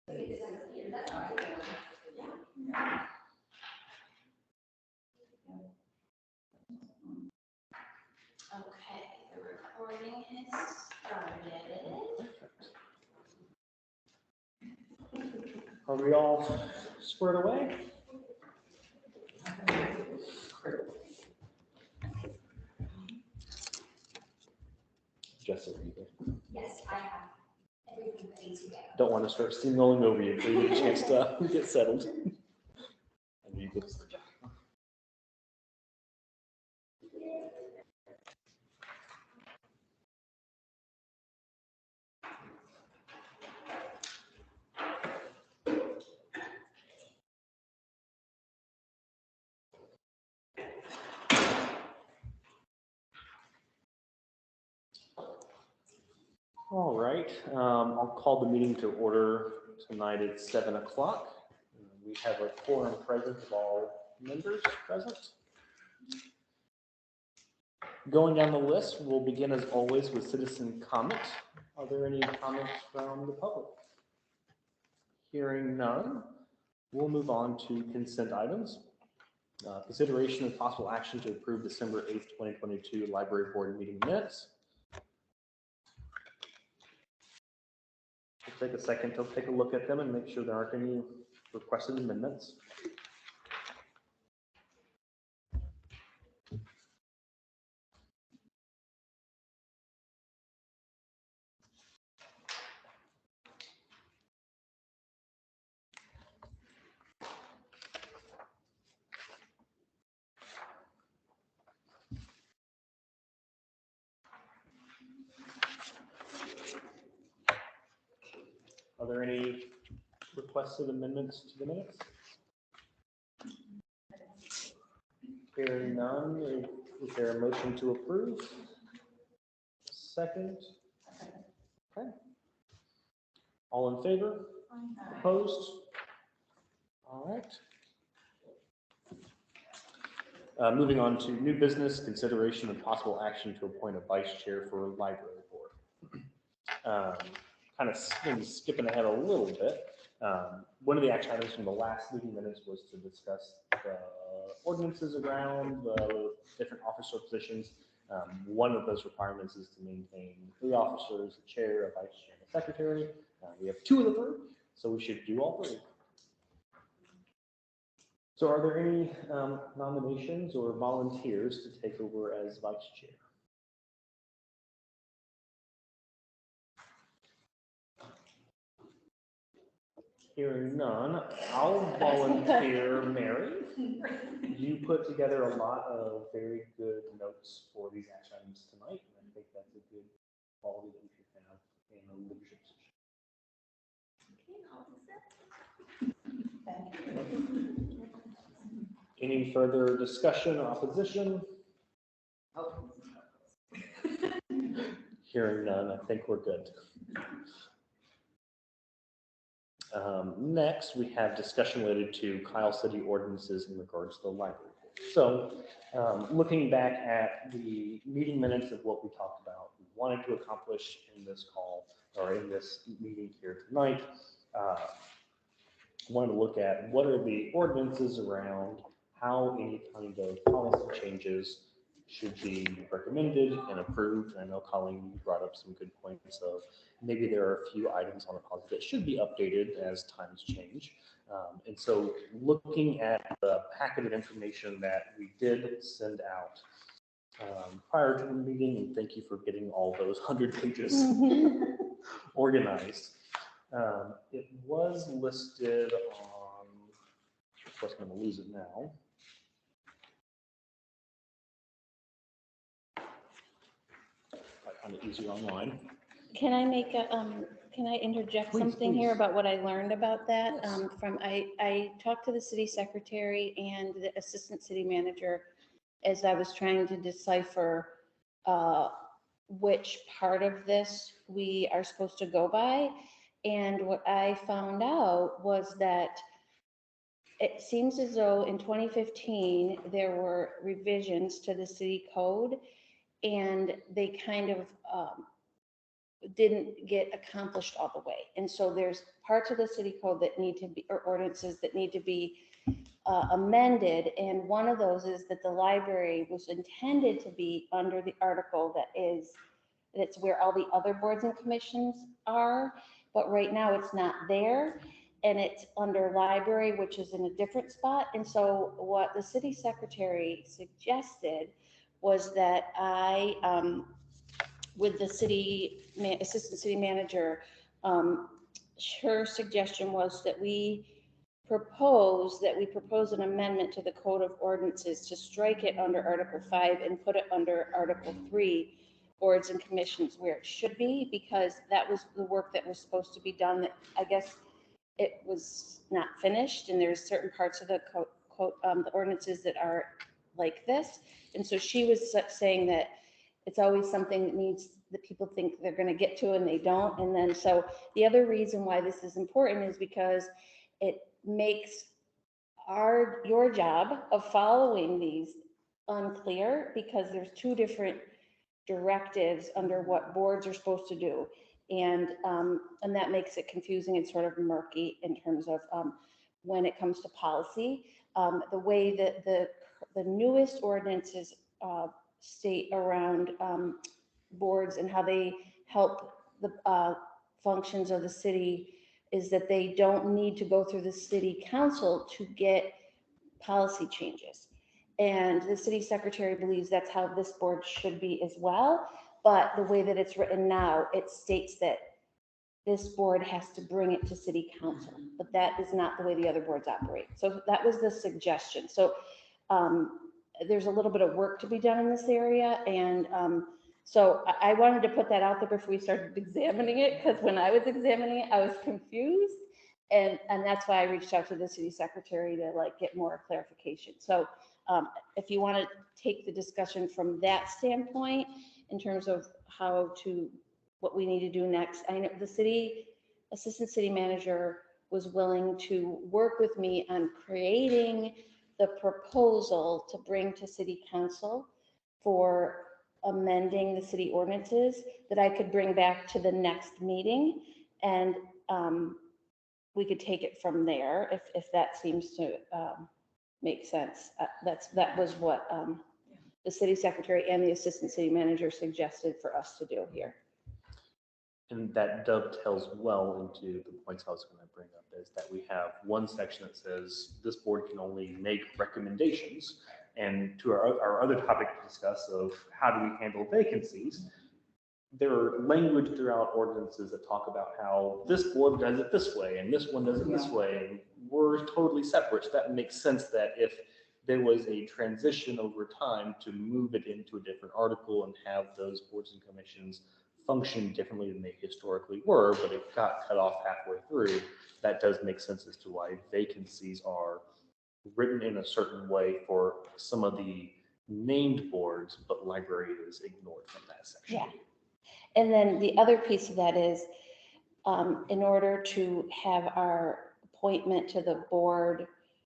Okay, the recording has started. Are we all squared away? Jessica, Yes, I have everything ready to go. don't want to start steamrolling over you until you get a chance to get settled. And you get- All right, I'll call the meeting to order tonight at 7 o'clock. We have a quorum present of all members present. Going down the list, we'll begin as always with citizen comment. Are there any comments from the public? Hearing none, we'll move on to consent items. Consideration of possible action to approve December 8th, 2022 library board meeting minutes. We'll take a second to take a look at them and make sure there aren't any requested amendments. Are there any requested amendments to the minutes? Hearing none, is there a motion to approve? Second? Okay. All in favor? Opposed? All right. Moving on to new business, consideration and possible action to appoint a vice chair for library board. Kind of maybe skipping ahead a little bit. One of the action items from the last meeting minutes was to discuss the ordinances around the different officer positions. One of those requirements is to maintain 3 officers, a chair, a vice chair, and a secretary. We have 2 of the 3, so we should do all 3. So are there any nominations or volunteers to take over as vice chair? Hearing none, I'll volunteer Mary. You put together a lot of very good notes for these action items tonight, and I think that's a good quality that we should have in a leadership position. Any further discussion or opposition? Hearing none, I think we're good. Next, we have discussion related to Kyle City ordinances in regards to the library. So looking back at the meeting minutes of what we talked about, we wanted to accomplish in this call or in this meeting here tonight, wanted to look at what are the ordinances around how any kind of policy changes should be recommended and approved. I know Colleen, you brought up some good points of maybe there are a few items on the policy that should be updated as times change. And so looking at the packet of information that we did send out prior to the meeting, and thank you for getting all those 100 pages organized. It was listed on, of course I'm going to lose it now. I find it easier online. Can I make a, can I interject Please, something here please. about what I learned about that? Yes. I talked to the city secretary and the assistant city manager as I was trying to decipher which part of this we are supposed to go by. And what I found out was that it seems as though in 2015, there were revisions to the city code and they kind of didn't get accomplished all the way. And so there's parts of the city code that need to be, or ordinances that need to be amended. And one of those is that the library was intended to be under the article that's where all the other boards and commissions are. But right now it's not there, and it's under library, which is in a different spot. And so what the city secretary suggested was that with the assistant city manager, her suggestion was that we propose an amendment to the code of ordinances to strike it under Article 5 and put it under Article 3, boards and commissions, where it should be, because that was the work that was supposed to be done, that I guess it was not finished, and there's certain parts of the the ordinances that are like this. And so she was saying that it's always something that people think they're going to get to and they don't. And then, so the other reason why this is important is because it makes your job of following these unclear, because there's two different directives under what boards are supposed to do. And that makes it confusing and sort of murky in terms of when it comes to policy. The way that the newest ordinances state around boards and how they help the functions of the city is that they don't need to go through the city council to get policy changes. And the city secretary believes that's how this board should be as well. But the way that it's written now, it states that this board has to bring it to city council, but that is not the way the other boards operate. So that was the suggestion. So there's a little bit of work to be done in this area. And so I wanted to put that out there before we started examining it, because when I was examining it, I was confused. And that's why I reached out to the city secretary to get more clarification. So if you want to take the discussion from that standpoint in terms of what we need to do next, I know the assistant city manager was willing to work with me on creating the proposal to bring to city council for amending the city ordinances that I could bring back to the next meeting. And we could take it from there if that seems to make sense. That was what the city secretary and the assistant city manager suggested for us to do here. And that dovetails well into the points I was going to bring up, is that we have one section that says this board can only make recommendations. And to our other topic to discuss of how do we handle vacancies, there are language throughout ordinances that talk about how this board does it this way and this one does it this way, and we're totally separate. So that makes sense that if there was a transition over time to move it into a different article and have those boards and commissions function differently than they historically were, but it got cut off halfway through, that does make sense as to why vacancies are written in a certain way for some of the named boards, but library is ignored from that section. Yeah. And then the other piece of that is, in order to have our appointment to the board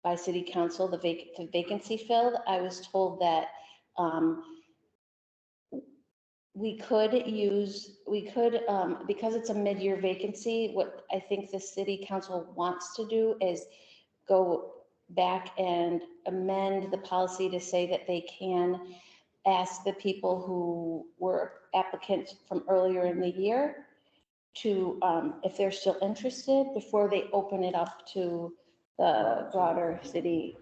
by city council, the vacancy filled, I was told that we could, because it's a mid-year vacancy, what I think the city council wants to do is go back and amend the policy to say that they can ask the people who were applicants from earlier in the year to, if they're still interested, before they open it up to the broader city,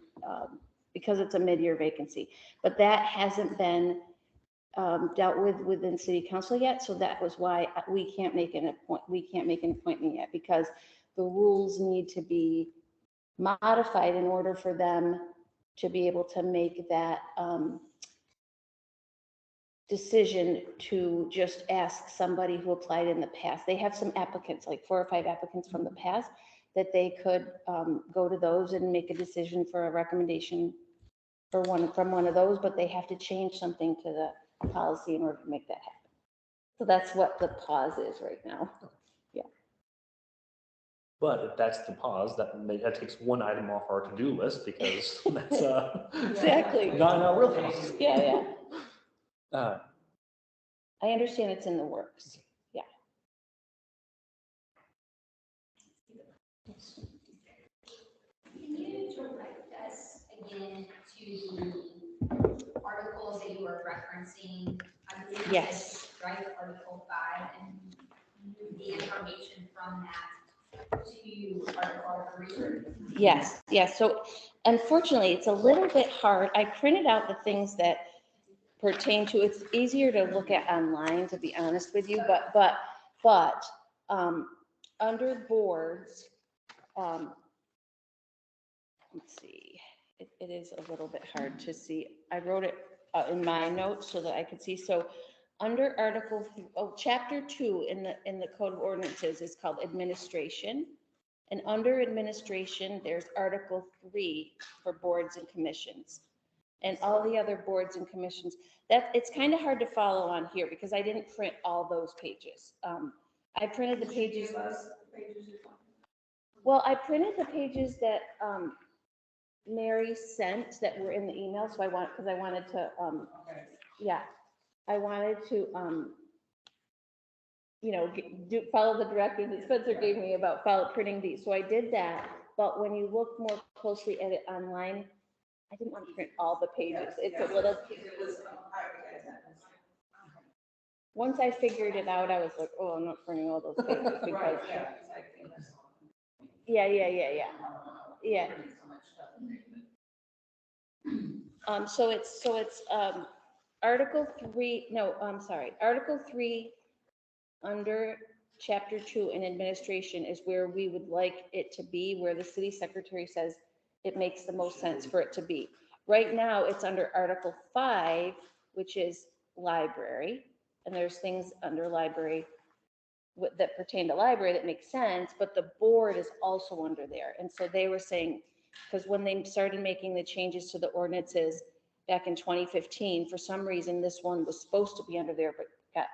because it's a mid-year vacancy. But that hasn't been dealt with within city council yet. So that was why we can't make an appointment yet, because the rules need to be modified in order for them to be able to make that decision to just ask somebody who applied in the past. They have some applicants, like 4 or 5 applicants from the past, that they could go to those and make a decision for a recommendation from one of those, but they have to change something to the policy in order to make that happen. So that's what the pause is right now. But if that's the pause, that takes one item off our to-do list, because that's Exactly. not in our wheelhouse. Yeah. I understand it's in the works. Can you direct us again to the articles that you were referencing? I believe you said Yes. strike Article 5 and move the information from that to Article 3. Yes, yes. So unfortunately, it's a little bit hard. I printed out the things that pertain to, it's easier to look at online, to be honest with you, but, under boards, let's see, it is a little bit hard to see. I wrote it in my notes so that I could see. So under Chapter 2 in the Code of Ordinances is called Administration. And under Administration, there's Article 3 for boards and commissions. And all the other boards and commissions, it's kind of hard to follow on here because I didn't print all those pages. I printed the pages. Well, I printed the pages that Mary sent that were in the email, so because I wanted to, yeah, I wanted to, follow the directive that Spencer gave me about printing these, so I did that. But when you look more closely at it online, I didn't want to print all the pages. It's a little. Once I figured it out, I was like, oh, I'm not printing all those pages because. Yeah. So it's Article 3, no, I'm sorry, Article 3 under Chapter 2 in administration is where we would like it to be, where the city secretary says it makes the most sense for it to be. Right now, it's under Article 5, which is library, and there's things under library that pertain to library that make sense, but the board is also under there. And so they were saying, because when they started making the changes to the ordinances back in 2015, for some reason, this one was supposed to be under there, but got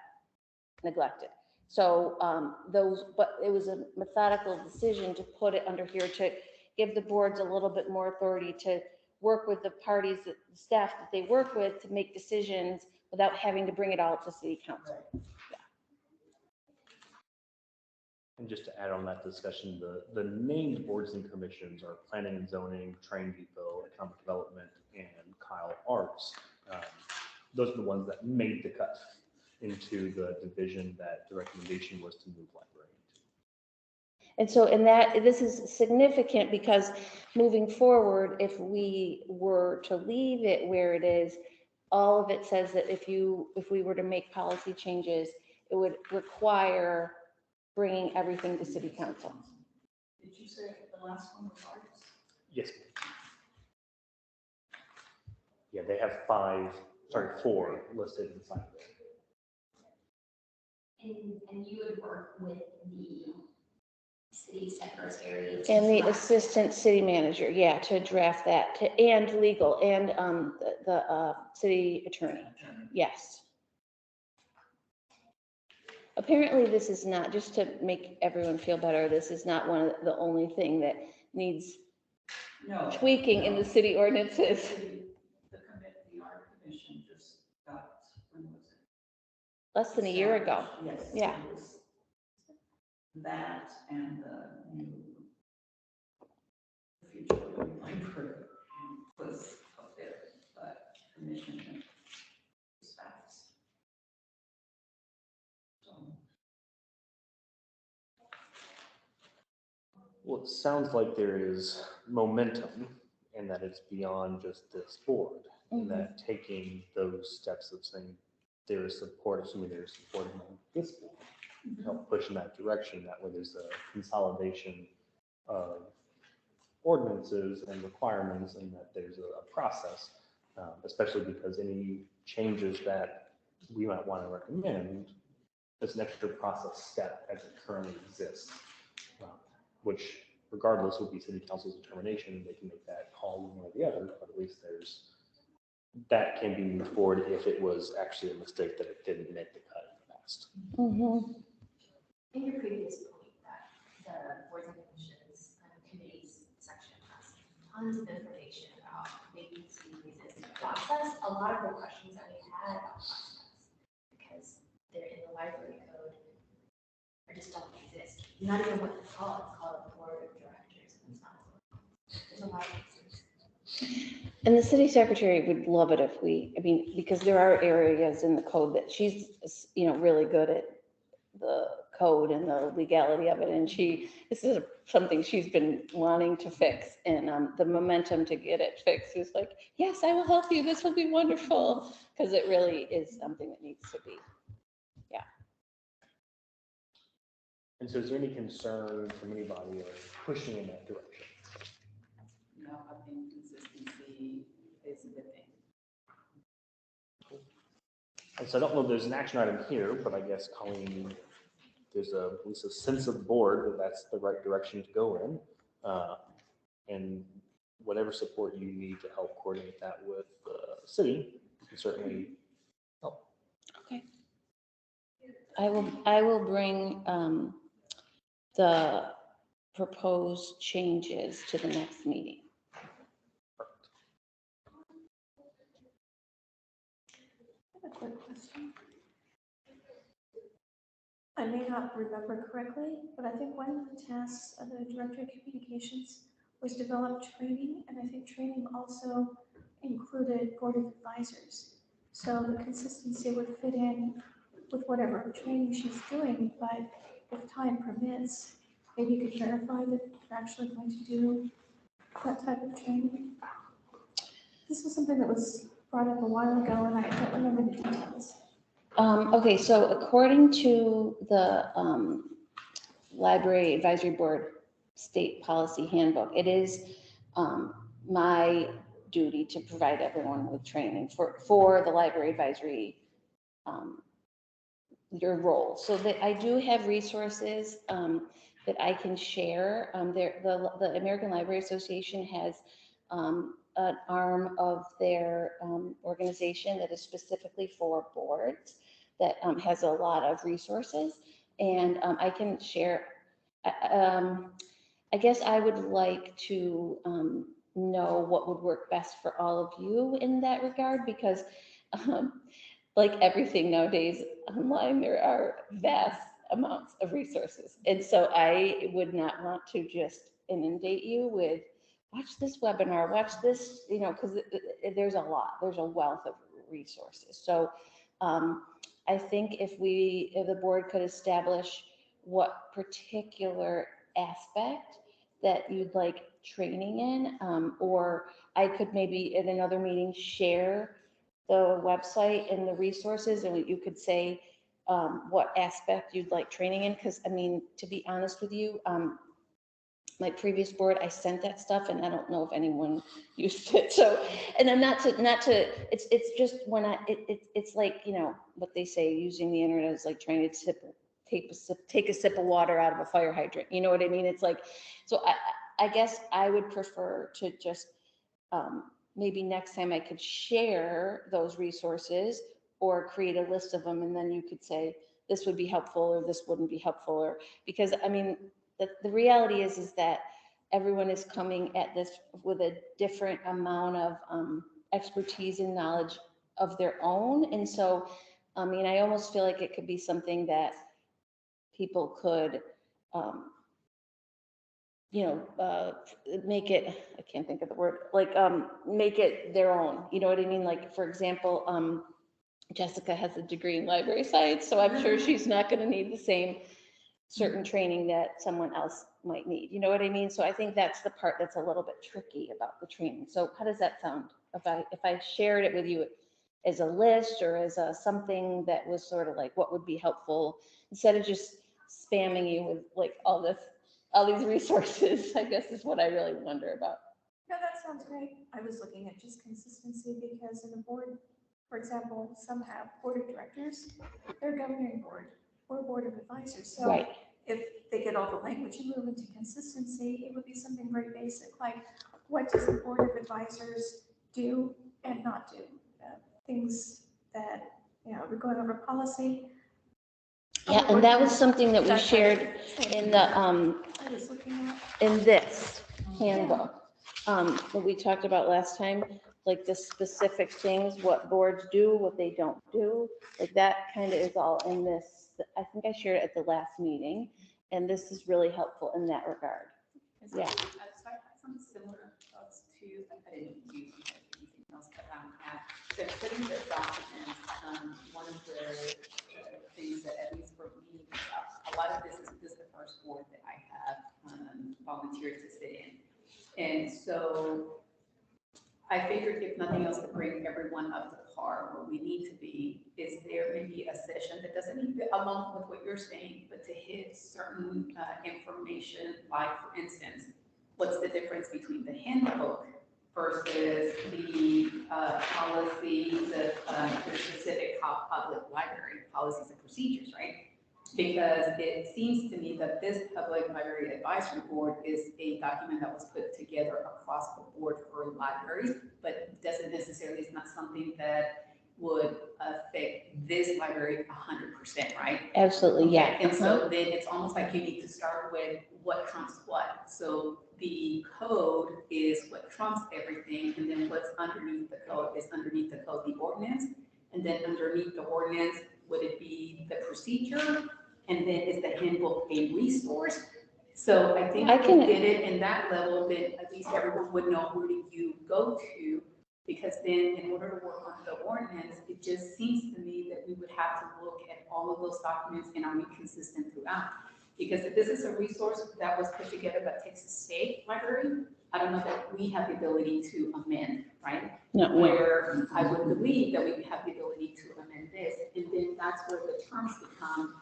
neglected. So but it was a methodical decision to put it under here to give the boards a little bit more authority to work with the parties, the staff that they work with to make decisions without having to bring it all to city council. And just to add on that discussion, the named boards and commissions are Planning and Zoning, Train Depot, Economic Development, and Kyle Arts. Those are the ones that made the cut into the division that the recommendation was to move library into. And so this is significant because moving forward, if we were to leave it where it is, all of it says that if we were to make policy changes, it would require bringing everything to city council. Did you say the last one was arts? Yes. Yeah, they have 4 listed inside there. And you would work with the city secretary. And the assistant city manager, yeah, to draft that, and legal, and the city attorney, yes. Apparently, this is not, just to make everyone feel better, this is not one of the only thing that needs No. tweaking in the city ordinances. The art commission just got, when was it? Less than a year ago. Yes. Yeah. It was that and the new future library was up there, but commission was fast. So, Well, it sounds like there is momentum and that it's beyond just this board. And that taking those steps of saying there is support, assuming there's support among this board, help push in that direction. That way there's a consolidation of ordinances and requirements and that there's a process, especially because any changes that we might want to recommend, there's an extra process step as it currently exists, which regardless would be city council's determination. They can make that call one way or the other, but at least that can be moved forward if it was actually a mistake that it didn't make the cut in the past. In your previous point that the boards and commissions committees section has tons of information about vacancy resistant process. A lot of the questions that we had about process, because they're in the library code, or just don't exist. Not even what it's called a board of provide answers. And the city secretary would love it if we, I mean, because there are areas in the code that she's, really good at the code and the legality of it. And this is something she's been wanting to fix. And the momentum to get it fixed is like, yes, I will help you. This will be wonderful. Because it really is something that needs to be. And so is there any concern from anybody of pushing in that direction? No, I think consistency is a good thing. And so I don't know if there's an action item here, but I guess Colleen, there's at least a sense of the board that that's the right direction to go in. And whatever support you need to help coordinate that with the city, you can certainly help. Okay. I will bring the proposed changes to the next meeting. I have a quick question. I may not remember correctly, but I think one of the tasks of the Director of Communications was develop training, and I think training also included Board of Advisors. So the consistency would fit in with whatever training she's doing, but if time permits, maybe you could verify that you're actually going to do that type of training. This was something that was brought up a while ago, and I don't remember the details. Okay, so according to the Library Advisory Board State Policy Handbook, it is my duty to provide everyone with training for the library advisory your role. So that I do have resources that I can share. The American Library Association has an arm of their organization that is specifically for boards that has a lot of resources, and I can share. I guess I would like to know what would work best for all of you in that regard, because like everything nowadays online, there are vast amounts of resources. And so I would not want to just inundate you with, watch this webinar, watch this, because there's a lot, there's a wealth of resources. So I think if the board could establish what particular aspect that you'd like training in, or I could maybe in another meeting share the website and the resources, and you could say what aspect you'd like training in. Because I mean, to be honest with you, my previous board, I sent that stuff, and I don't know if anyone used it. So, and I'm not to. It's just when it's like what they say, using the internet is like trying to take a sip of water out of a fire hydrant. You know what I mean? It's like, so I guess I would prefer to just. Maybe next time I could share those resources or create a list of them, and then you could say, this would be helpful or this wouldn't be helpful, or because I mean, the reality is that everyone is coming at this with a different amount of expertise and knowledge of their own. And so, I mean, I almost feel like it could be something that people could, make it, I can't think of the word, like, make it their own, you know what I mean? Like, for example, Jessica has a degree in library science, so I'm sure she's not going to need the same certain training that someone else might need, you know what I mean? So I think that's the part that's a little bit tricky about the training. So how does that sound? If I shared it with you as a list or as something that was sort of like what would be helpful, instead of just spamming you with like all these resources, I guess is what I really wonder about. No, that sounds great. I was looking at just consistency because in a board, for example, some have board of directors, their governing board, or board of advisors. So Right. if they get all the language and move into consistency, it would be something very basic, like what does the board of advisors do and not do? Things that, we're going over policy. Yeah, and that was something that we That kind of shared thing. in the, I was looking at. in this handbook, that we talked about last time, like the specific things, what boards do, what they don't do, like that kind of is all in this. I think I shared it at the last meeting, and this is really helpful in that regard. Yeah. Something similar thoughts too. I didn't know if you had anything else to add. So putting the documents, one of the things that at least for me, a lot of this is the first board that I have volunteered to sit in. And so I figured if nothing else to bring everyone up to par where we need to be, is there maybe a session that doesn't need to, along with what you're saying, but to hit certain information, like for instance, what's the difference between the handbook versus the policy, the specific public library policies and procedures, right? Because it seems to me that this Public Library Advisory Board is a document that was put together across the board for libraries, but doesn't necessarily, it's not something that would affect this library 100%, right? Absolutely, yeah. And so then it's almost like you need to start with what trumps what. So the code is what trumps everything, and then what's underneath the code is underneath the code, the ordinance, and then underneath the ordinance, would it be the procedure? And then is the handbook a resource? So I think if we did it in that level, then at least everyone would know where do you go to, because then in order to work on the ordinance, it just seems to me that we would have to look at all of those documents and are we consistent throughout? Because if this is a resource that was put together by Texas State Library, I don't know that we have the ability to amend, right? No, Where I would believe that we have the ability to amend this, and then that's where the terms become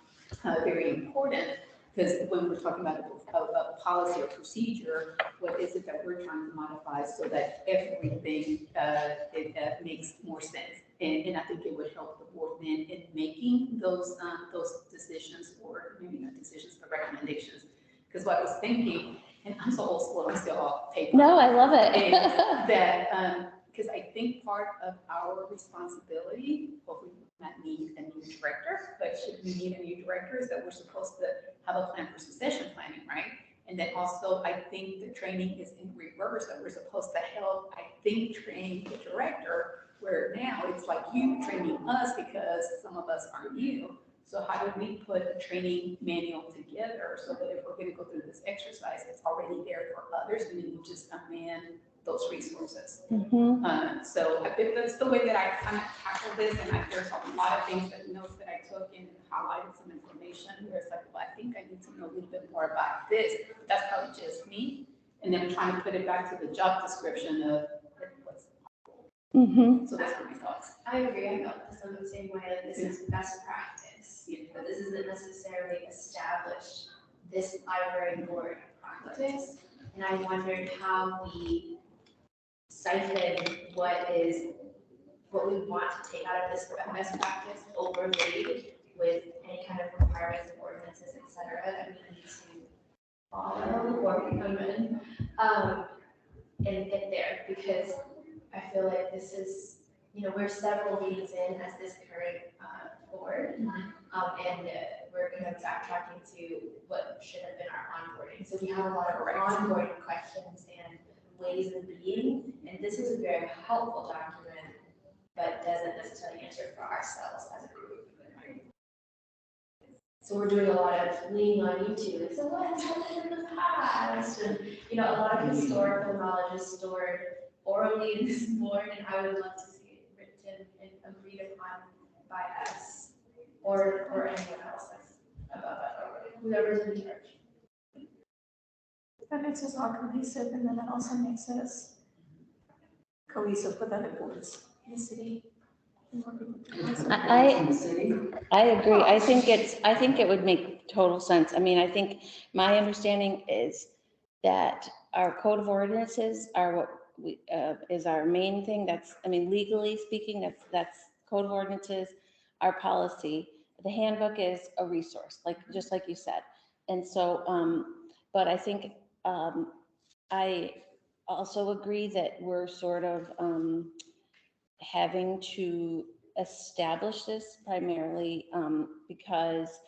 very important, because when we're talking about a policy or procedure, what is it that we're trying to modify so that everything makes more sense? And I think it would help the board then in making those decisions, or maybe not decisions, but recommendations. Because what I was thinking, and I'm so old school, I'm still all paper. No, I love it. Is that, because I think part of our responsibility, hopefully we not need a new director, but should we need a new director, is that we're supposed to have a plan for succession planning, right? And then also, I think the training is in reverse, that we're supposed to help, I think, train the director, where now it's like you training us because some of us are new. So how do we put a training manual together so that if we're going to go through this exercise, it's already there for others, and then we just amend those resources. So I think that's the way that I kind of tackle this, and there's a lot of things that notes that I took and highlighted some information where it's like, well, I think I need to know a little bit more about this. But that's probably just me, and then I'm trying to put it back to the job description of what's. So that's what my thoughts. I agree. I felt this in the same way. Like, this is best practice, but this isn't necessarily established this library board practice. And I wondered how we siphon what we want to take out of this best practice, overlaid with any kind of requirements and ordinances, et cetera, that we need to follow or become in, and get there, because I feel like this is, we're several meetings in as this current board, and we're kind of backtracking to what should have been our onboarding. So we have a lot of onboarding questions and ways of being, and this is a very helpful document, but doesn't necessarily answer for ourselves as a group. So we're doing a lot of leaning on YouTube. So what has happened in the past? And a lot of historical knowledge is stored orally in this board, and I would love to see it written and agreed upon by us or anyone else that's above us, or whoever's in charge. That makes us all cohesive, and then that also makes us cohesive with other boards in the city. I agree. I think it would make total sense. I mean, I think my understanding is that our code of ordinances are what we, is our main thing. That's, I mean, legally speaking, that's code of ordinances, our policy. The handbook is a resource, just like you said. And so, but I think, I also agree that we're sort of, having to establish this primarily because,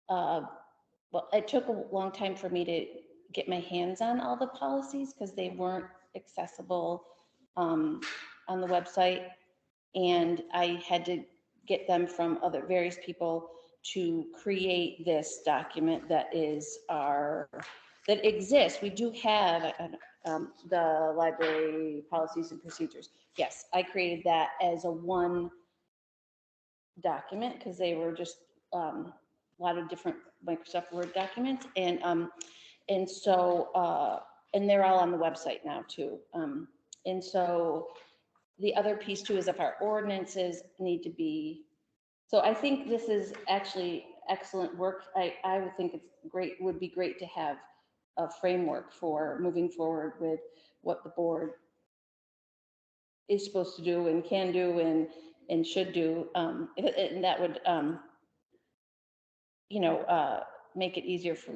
well, it took a long time for me to get my hands on all the policies because they weren't accessible on the website. And I had to get them from other various people to create this document that is our that exists. We do have the library policies and procedures. Yes, I created that as a one document because they were just a lot of different Microsoft Word documents. And so, and they're all on the website now too. And so the other piece too is if our ordinances need to be, so I think this is actually excellent work. I would think it's great, would be great to have a framework for moving forward with what the board is supposed to do and can do and should do. And that would, make it easier for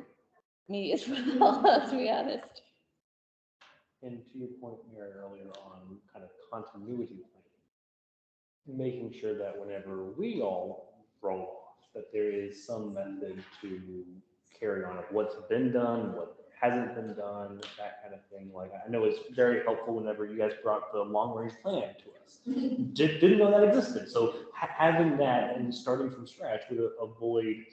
me as well, to be honest. And to your point, Mary, earlier on kind of continuity planning, making sure that whenever we all roll off, that there is some method to carry on of what's been done, what hasn't been done, that kind of thing. Like, I know it's very helpful whenever you guys brought the long range plan to us. Didn't know that existed. So having that and starting from scratch would avoid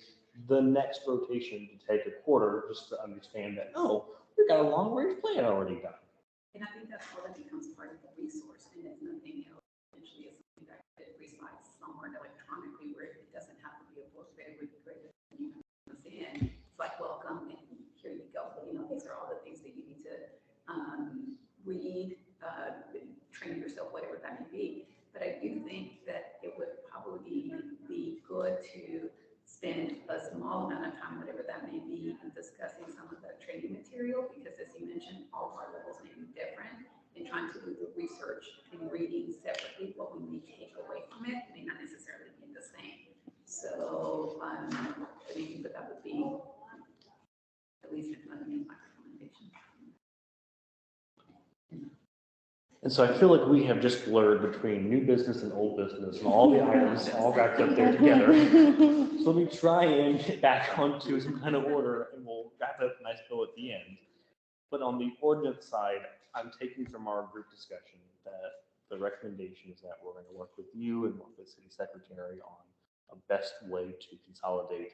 the next rotation to take a quarter just to understand that, oh, we've got a long range plan already done. And I think that's all that becomes part of the resource, and it's nothing else. Essentially, it's something that resides somewhere electronically where it doesn't have to be a book that would be you can understand. It's like, welcome, and here you go. You know, these are all the things that you need to read, train yourself, whatever that may be. But I do think that it would probably be good to spend a small amount of time, whatever that may be, in discussing some of the training material, because as you mentioned, all of our levels may be different, and trying to do the research and reading separately, what we may take away from it may not necessarily be the same. So, I think that would be at least my recommendation. And so I feel like we have just blurred between new business and old business and all the items all wrapped up there together. So let me try and get back onto some kind of order and we'll wrap up a nice bow at the end. But on the ordinance side, I'm taking from our group discussion that the recommendation is that we're going to work with you and work with City Secretary on a best way to consolidate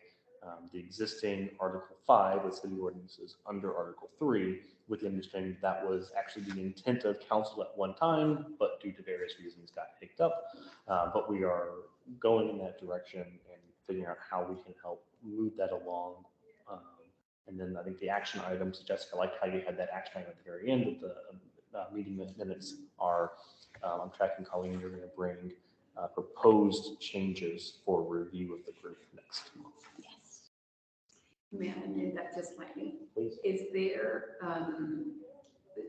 the existing Article 5 of city ordinances under Article 3, with the understanding that was actually the intent of council at one time, but due to various reasons got picked up. But we are going in that direction and figuring out how we can help move that along. And then I think the action items, Jessica, like how you had that action item at the very end of the meeting minutes are, I'm tracking, Colleen, you're going to bring proposed changes for review of the group next month. May I amend that just slightly? Please. Is there,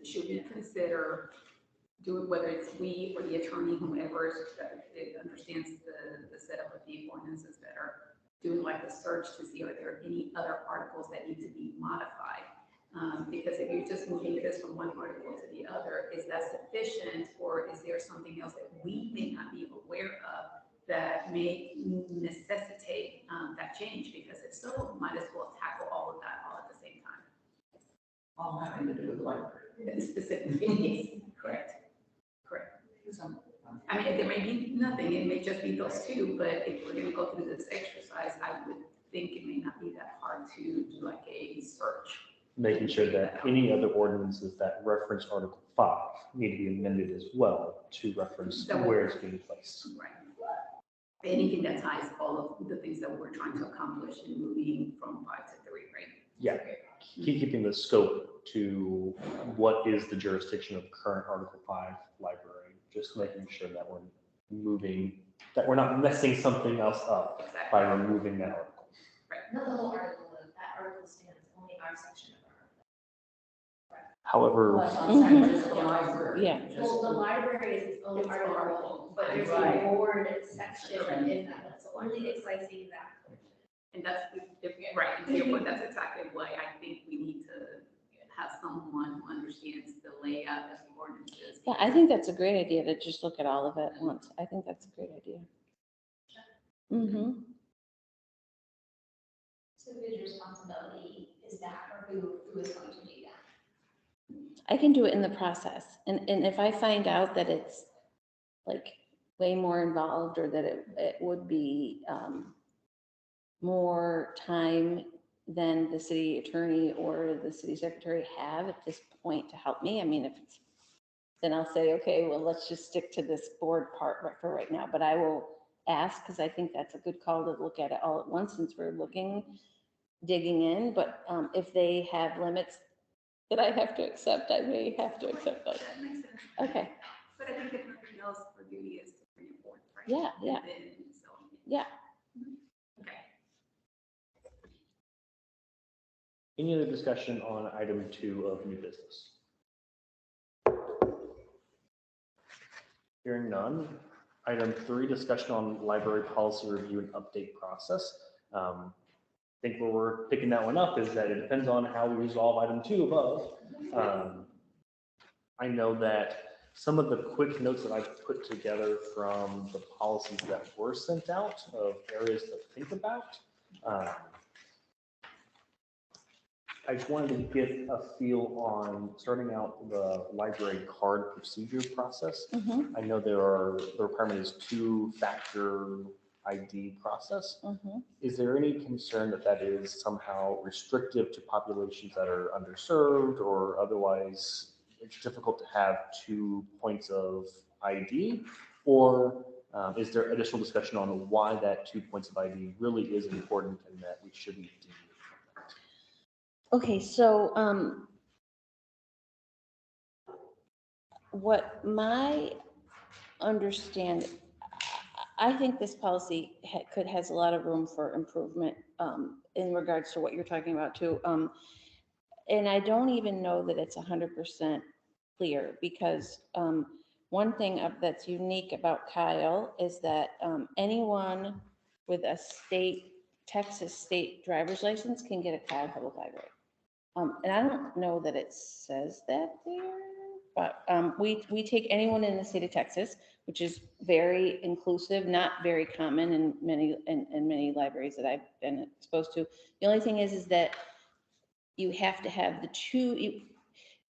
should we consider doing, whether it's we or the attorney, whomever understands the setup of the ordinances better, doing like a search to see are there any other articles that need to be modified? Because if you're just moving this from one article to the other, is that sufficient, or is there something else that we may not be aware of that may necessitate that change? Because if so, might as well tackle all of that all at the same time. All having to do with library. Specifically, yes, correct. I mean, there may be nothing, it may just be those two, but if we're gonna go through this exercise, I would think it may not be that hard to do like a search. Making sure that any other ordinances that reference Article 5 need to be amended as well to reference where it's being placed. Right. Anything that ties all of the things that we're trying to accomplish in moving from 5 to 3, right? Yeah, keeping the scope to what is the jurisdiction of current Article 5 library, just making sure that we're moving, that we're not messing something else up Exactly. by removing that article. Not the whole article, that article stands only our section of our. However, Yeah. Well, the library is its own Its own article, article. but there's a Right. board section in that, that's only excising that. And that's, right, and to your point, that's exactly why I think we need to have someone who understands the layout of the ordinances. Yeah, I think that's a great idea to just look at all of it at once. I think that's a great idea. Mm-hmm. So whose responsibility is that, or who is going to do that? I can do it in the process. And if I find out that it's like way more involved or that it would be more time than the city attorney or the city secretary have at this point to help me. I mean, if it's, then I'll say, okay, well, let's just stick to this board part for right now, but I will ask, because I think that's a good call to look at it all at once, since we're digging in, but if they have limits that I have to accept, I may have to accept those. That makes sense. Okay, But I think if nothing else, our duty is to bring it forward, right? yeah, yeah, And then, so. yeah. Okay. Any other discussion on item 2 of new business? Hearing none. Item 3, discussion on library policy review and update process. I think where we're picking that one up is that it depends on how we resolve item 2 above. I know that some of the quick notes that I've put together from the policies that were sent out of areas to think about. I just wanted to get a feel on starting out the library card procedure process. Mhm, I know the requirement is 2-factor ID process. mhm. Is there any concern that that is somehow restrictive to populations that are underserved or otherwise it's difficult to have 2 points of ID? Or is there additional discussion on why that 2 points of ID really is important and that we shouldn't deviate from that? Okay, so what my understand, I think this policy has a lot of room for improvement in regards to what you're talking about too. And I don't even know that it's 100% clear, because one thing that's unique about Kyle is that anyone with a Texas state driver's license can get a Kyle Public Library. And I don't know that it says that there, but we take anyone in the state of Texas, which is very inclusive, not very common in many libraries that I've been exposed to. The only thing is that you have to have the two.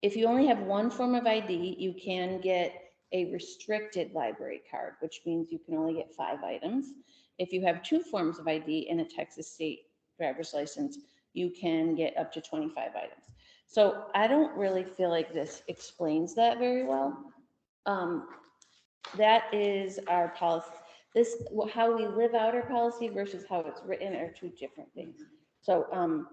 If you only have one form of ID, you can get a restricted library card, which means you can only get 5 items. If you have 2 forms of ID and a Texas state driver's license, you can get up to 25 items. So I don't really feel like this explains that very well. That is our policy. How we live out our policy versus how it's written are 2 different things. So,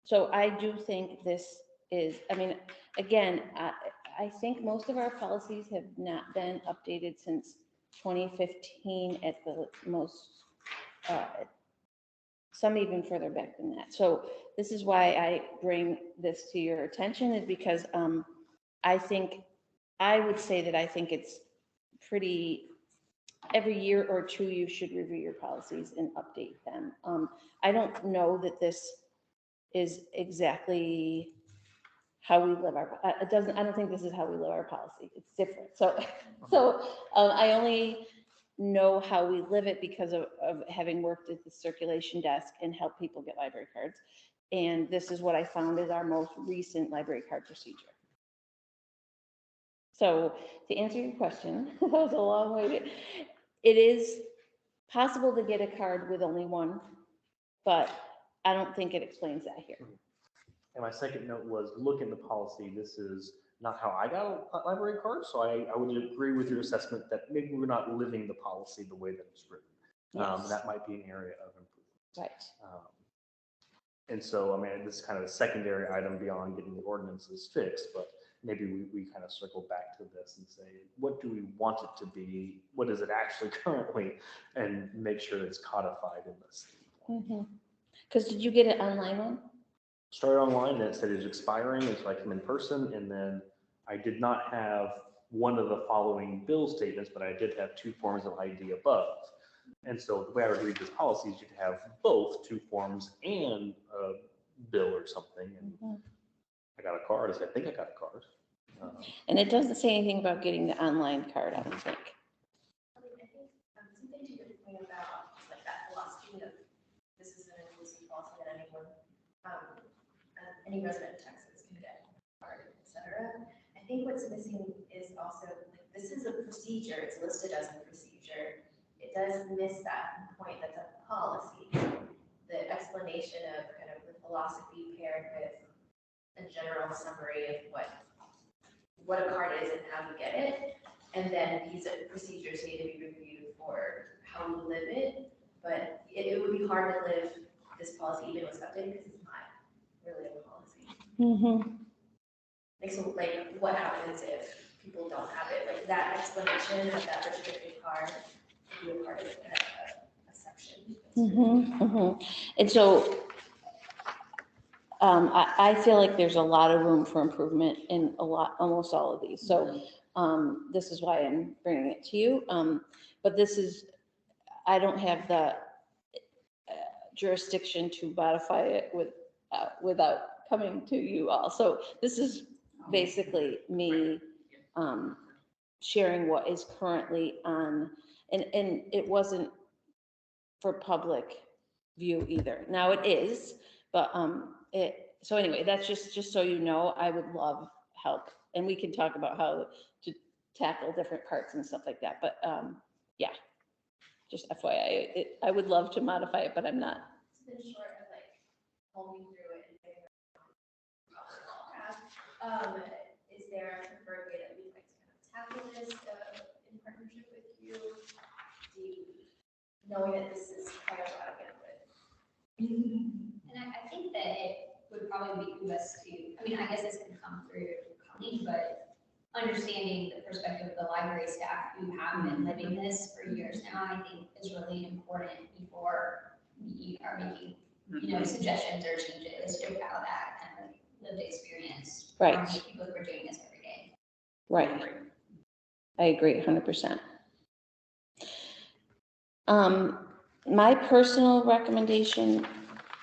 so I do think this is, I mean, again, I think most of our policies have not been updated since 2015 at the most, some even further back than that. So this is why I bring this to your attention, is because I would say that I think it's pretty, every year or 2, you should review your policies and update them. I don't know that this is exactly how we live our, I don't think this is how we live our policy. It's different. So I only know how we live it because of having worked at the circulation desk and help people get library cards. And this is what I found is our most recent library card procedure. So to answer your question, that was a long way. It is possible to get a card with only 1, but I don't think it explains that here. And my second note was, look in the policy, this is not how I got a library card, so I would agree with your assessment that maybe we're not living the policy the way that it's written. Yes. That might be an area of improvement. Right. And so, I mean, this is kind of a secondary item beyond getting the ordinances fixed, but maybe we kind of circle back to this and say, what do we want it to be? What is it actually currently? And make sure it's codified in this. Because did you get an online one? Started online, and it said it was expiring, and so I came in person, and then I did not have one of the following bill statements, but I did have 2 forms of ID above. And so the way I would read this policy is you could have both 2 forms and a bill or something, and I got a card, I think I got a card. And it doesn't say anything about getting the online card, I don't think. I mean, I think something to your point about just like that philosophy of this is an inclusive policy that anyone, any resident of Texas can get a card, et cetera. I think what's missing is also, like, this is a procedure, it's listed as a procedure. It does miss that point that's a policy, the explanation of kind of the philosophy paired with a general summary of what a card is and how you get it. And then these procedures need to be reviewed for how you live it. But it would be hard to live this policy even was updated because it's not really a policy. Mm-hmm. Like, so like what happens if people don't have it? Like that explanation of that restricted card would be a part of a section. Mm-hmm. Mm-hmm. And so I feel like there's a lot of room for improvement in almost all of these. So this is why I'm bringing it to you. But I don't have the jurisdiction to modify it without coming to you all. So this is basically me sharing what is currently on, and it wasn't for public view either. Now it is, but so anyway, that's just so you know, I would love help, and we can talk about how to tackle different parts and stuff like that. But yeah, just FYI, I would love to modify it, but I'm not. It's been short of like combing through it and figuring out. Is there a preferred way that we'd like to kind of tackle this in partnership with you? Knowing that this is quite a lot of bandwidth. And I think that it would probably behoove us to, I mean, I guess this could come through Colleen, but understanding the perspective of the library staff who have been living this for years now, I think is really important before we are making, suggestions or changes to how that kind of lived experience. Right. People who are doing this every day. Right. I agree 100%. My personal recommendation,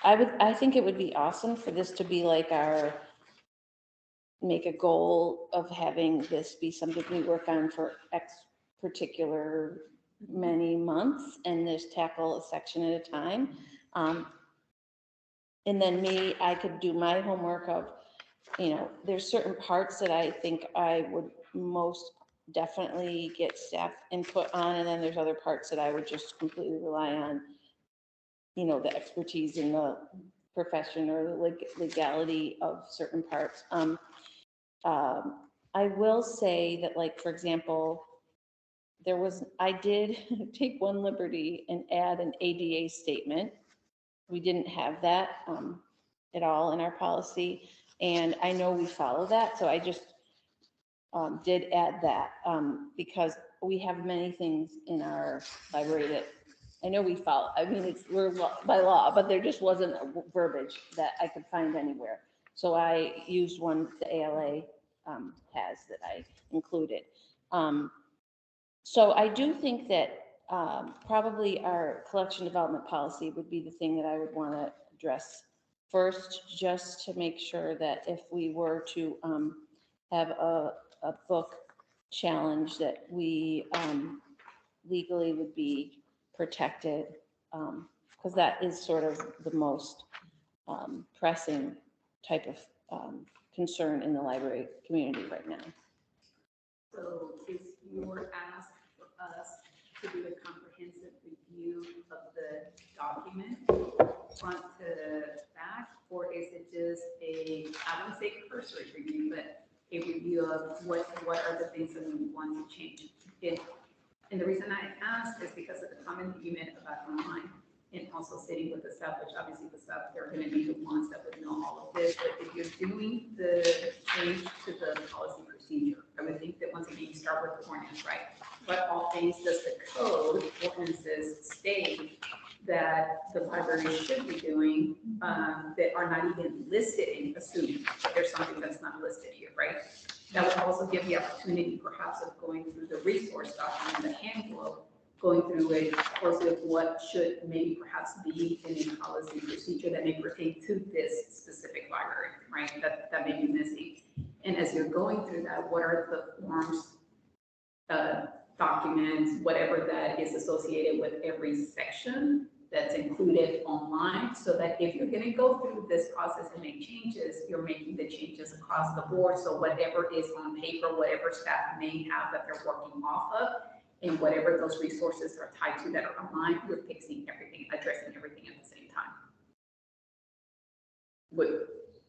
I think it would be awesome for this to be like make a goal of having this be something we work on for X particular many months and just tackle a section at a time. And then I could do my homework of, there's certain parts that I think I would most definitely get staff input on, and then there's other parts that I would just completely rely on, the expertise in the profession or the legality of certain parts. I will say that, like, for example, I did take one liberty and add an ADA statement. We didn't have that at all in our policy, and I know we follow that, so I just did add that because we have many things in our library that I know we follow. I mean, we're by law, but there just wasn't a verbiage that I could find anywhere. So I used one the ALA has that I included. So I do think that probably our collection development policy would be the thing that I would want to address first, just to make sure that if we were to have a book challenge, that we legally would be protected, because that is sort of the most pressing type of concern in the library community right now. So is your ask for us to do a comprehensive review of the document front to back, or is it just I wouldn't say cursory review, but a review of what are the things that we want to change? And the reason I ask is because of the comment that you made about online and also sitting with the staff, which obviously the staff, they're going to be the ones that would know all of this. But if you're doing the change to the policy procedure, I would think that once again, you start with the ordinance, right? What all things does the code ordinances state that the library should be doing that are not even listed in, assuming that there's something that's not listed here, right? That would also give the opportunity perhaps of going through the resource document, the handbook, going through it, also of what should maybe perhaps be in a policy procedure that may pertain to this specific library, right? That may be missing. And as you're going through that, what are the forms, documents, whatever that is associated with every section that's included online, so that if you're going to go through this process and make changes, you're making the changes across the board. So whatever is on paper, whatever staff may have that they're working off of, and whatever those resources are tied to that are online, we're fixing everything, addressing everything at the same time.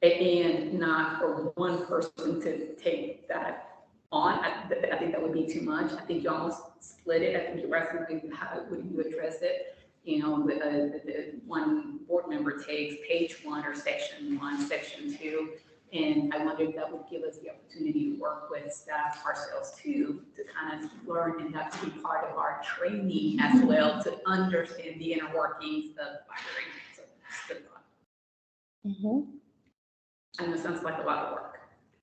and not for one person to take that on. I think that would be too much. I think you almost split it. I think you're asking how would you address it? You know, the one board member takes page 1 or section 1, section 2. And I wonder if that would give us the opportunity to work with staff ourselves too, to kind of learn and that to be part of our training as well, to understand the inner workings of library. So that's good thought. Mhm. I know it sounds like a lot of work.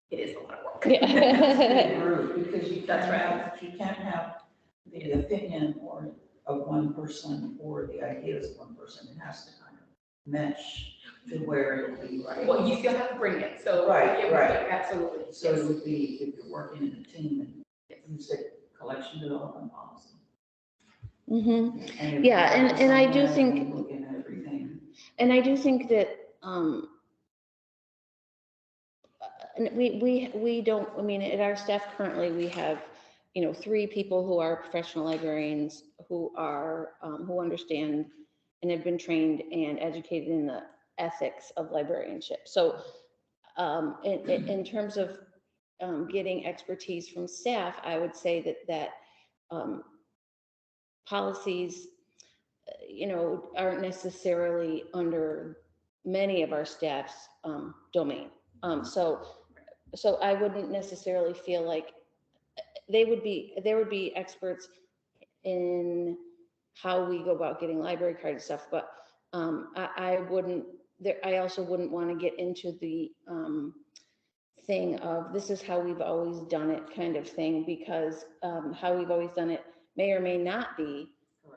It is a lot of work. Yeah. Group, because you That's can't right. have, you can't have the opinion or of one person or the ideas of one person. It has to kind of mesh to where it'll be right. Well, you still have to bring it, so. Right, yeah, right. Absolutely. So it would be, if you're working in a team, and you say collection development policy. Mhm. And if Yeah, you and I do focus on that think- and Looking at everything. And I do think that, and we don't, I mean, at our staff currently, we have, 3 people who are professional librarians who are, who understand and have been trained and educated in the ethics of librarianship. So, in terms of, getting expertise from staff, I would say that, policies, aren't necessarily under many of our staff's domain. So I wouldn't necessarily feel like there would be experts in how we go about getting library card and stuff, but I wouldn't, I also wouldn't want to get into the thing of this is how we've always done it kind of thing, because how we've always done it may or may not be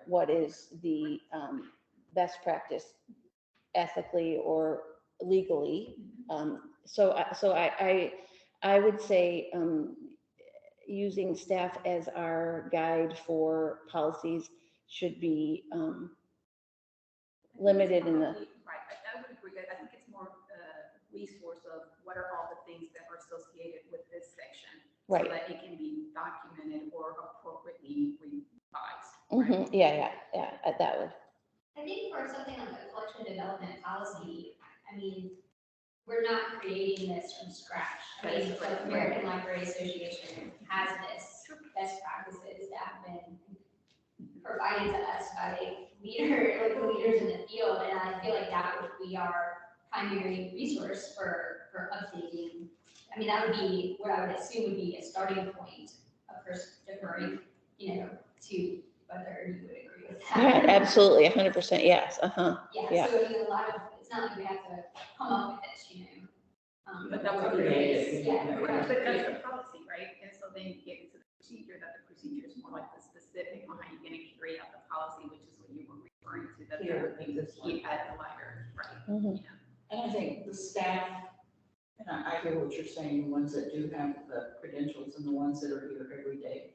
what is the best practice ethically or legally. So I would say using staff as our guide for policies should be limited in the. Right, I would agree that I think it's more resource of what are all the things that are associated with this section. Right. So that it can be documented or appropriately revised. Mhm. Yeah, that would. I think for something like a collection development policy, I mean, we're not creating this from scratch. I mean, the American Library Association has this best practices that have been provided to us by the leaders in the field, and I feel like that would be our primary resource for updating. I mean, that would be what I would assume would be a starting point of first deferring, to whether you would agree with that. Yeah, absolutely, 100%, yes, Yeah, yeah. so I mean, it's not like we have to come up with this, But that's what what it it is, yeah. But that's the policy, right? And so then you get into the procedure, that the procedure is more like the specific on how you're gonna carry out the policy, which is what you were referring to, that Here, the this one. keep at the library, right? Mhm. And I think the staff, and I hear what you're saying, the ones that do have the credentials and the ones that are here every day,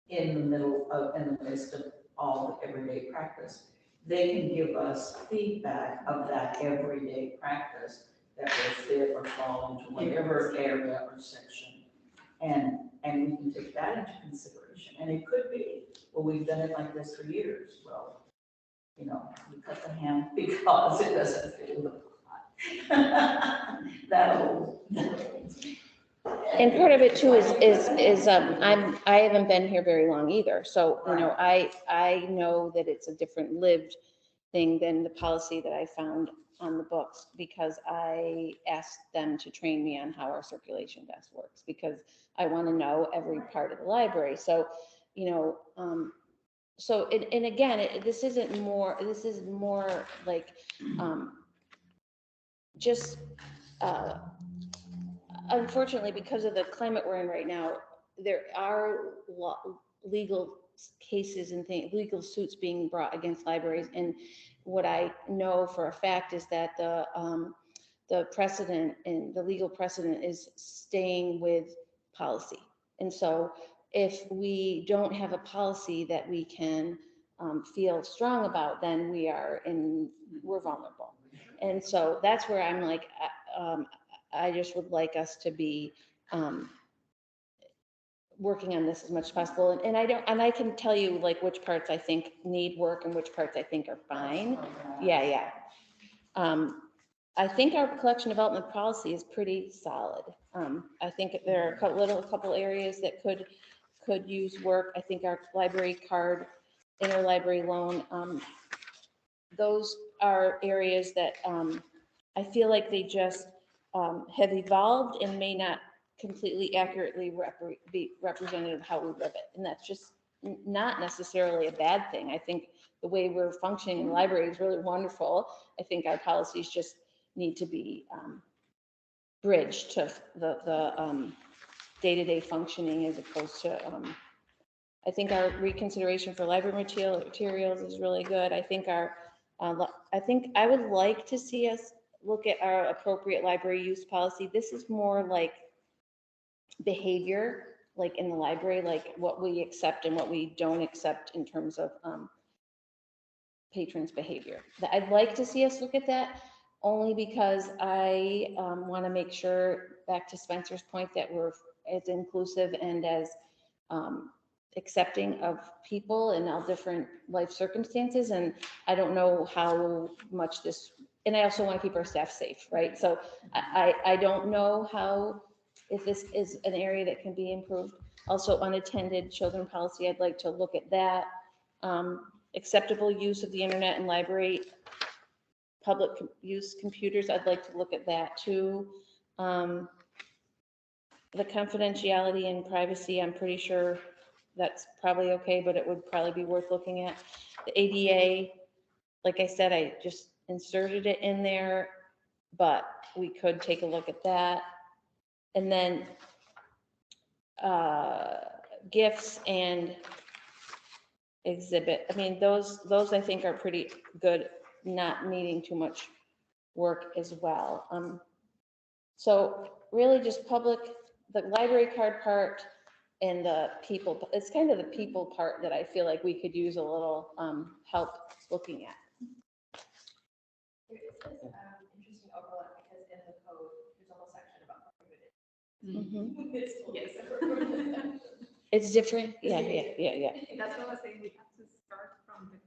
in the midst of all the everyday practice, they can give us feedback of that everyday practice that will fit or fall into whatever area or section. And we can take that into consideration. And it could be, well, we've done it like this for years. Well, we cut the ham because it doesn't fit with the pot. That'll. And part of it too is I haven't been here very long either, so, I know that it's a different lived thing than the policy that I found on the books, because I asked them to train me on how our circulation desk works, because I want to know every part of the library, so, so, and again, this is more like, just, unfortunately, because of the climate we're in right now, there are legal cases and legal suits being brought against libraries. And what I know for a fact is that the precedent and the legal precedent is staying with policy. And so if we don't have a policy that we can feel strong about, then we're vulnerable. And so that's where I'm like, I just would like us to be working on this as much as possible. And I can tell you like which parts I think need work and which parts I think are fine. Yeah. I think our collection development policy is pretty solid. I think there are a couple areas that could use work. I think our library card, interlibrary loan, those are areas that I feel like they just have evolved and may not completely accurately be representative of how we live it. And that's just not necessarily a bad thing. I think the way we're functioning in the library is really wonderful. I think our policies just need to be bridged to the day-to-day functioning as opposed to, I think our reconsideration for library materials is really good. I think I would like to see us look at our appropriate library use policy. This is more like behavior, like in the library, like what we accept and what we don't accept in terms of patrons' behavior. I'd like to see us look at that only because I want to make sure, back to Spencer's point, that we're as inclusive and as accepting of people in all different life circumstances. And I don't know how much this, and I also want to keep our staff safe, right? So I don't know how, if this is an area that can be improved. Also, unattended children policy, I'd like to look at that. Acceptable use of the internet and library, public use computers, I'd like to look at that too. The confidentiality and privacy, I'm pretty sure that's probably okay, but it would probably be worth looking at. The ADA, like I said, I just inserted it in there, but we could take a look at that. And then gifts and exhibit, I mean, those I think are pretty good, not needing too much work as well. So really just the library card part and the people, it's kind of the people part that I feel like we could use a little help looking at. There is this interesting overlap because in the code, there's a whole section about prohibited. Mhm. It's Yes. It's different, yeah. That's what I was saying, we have to start from the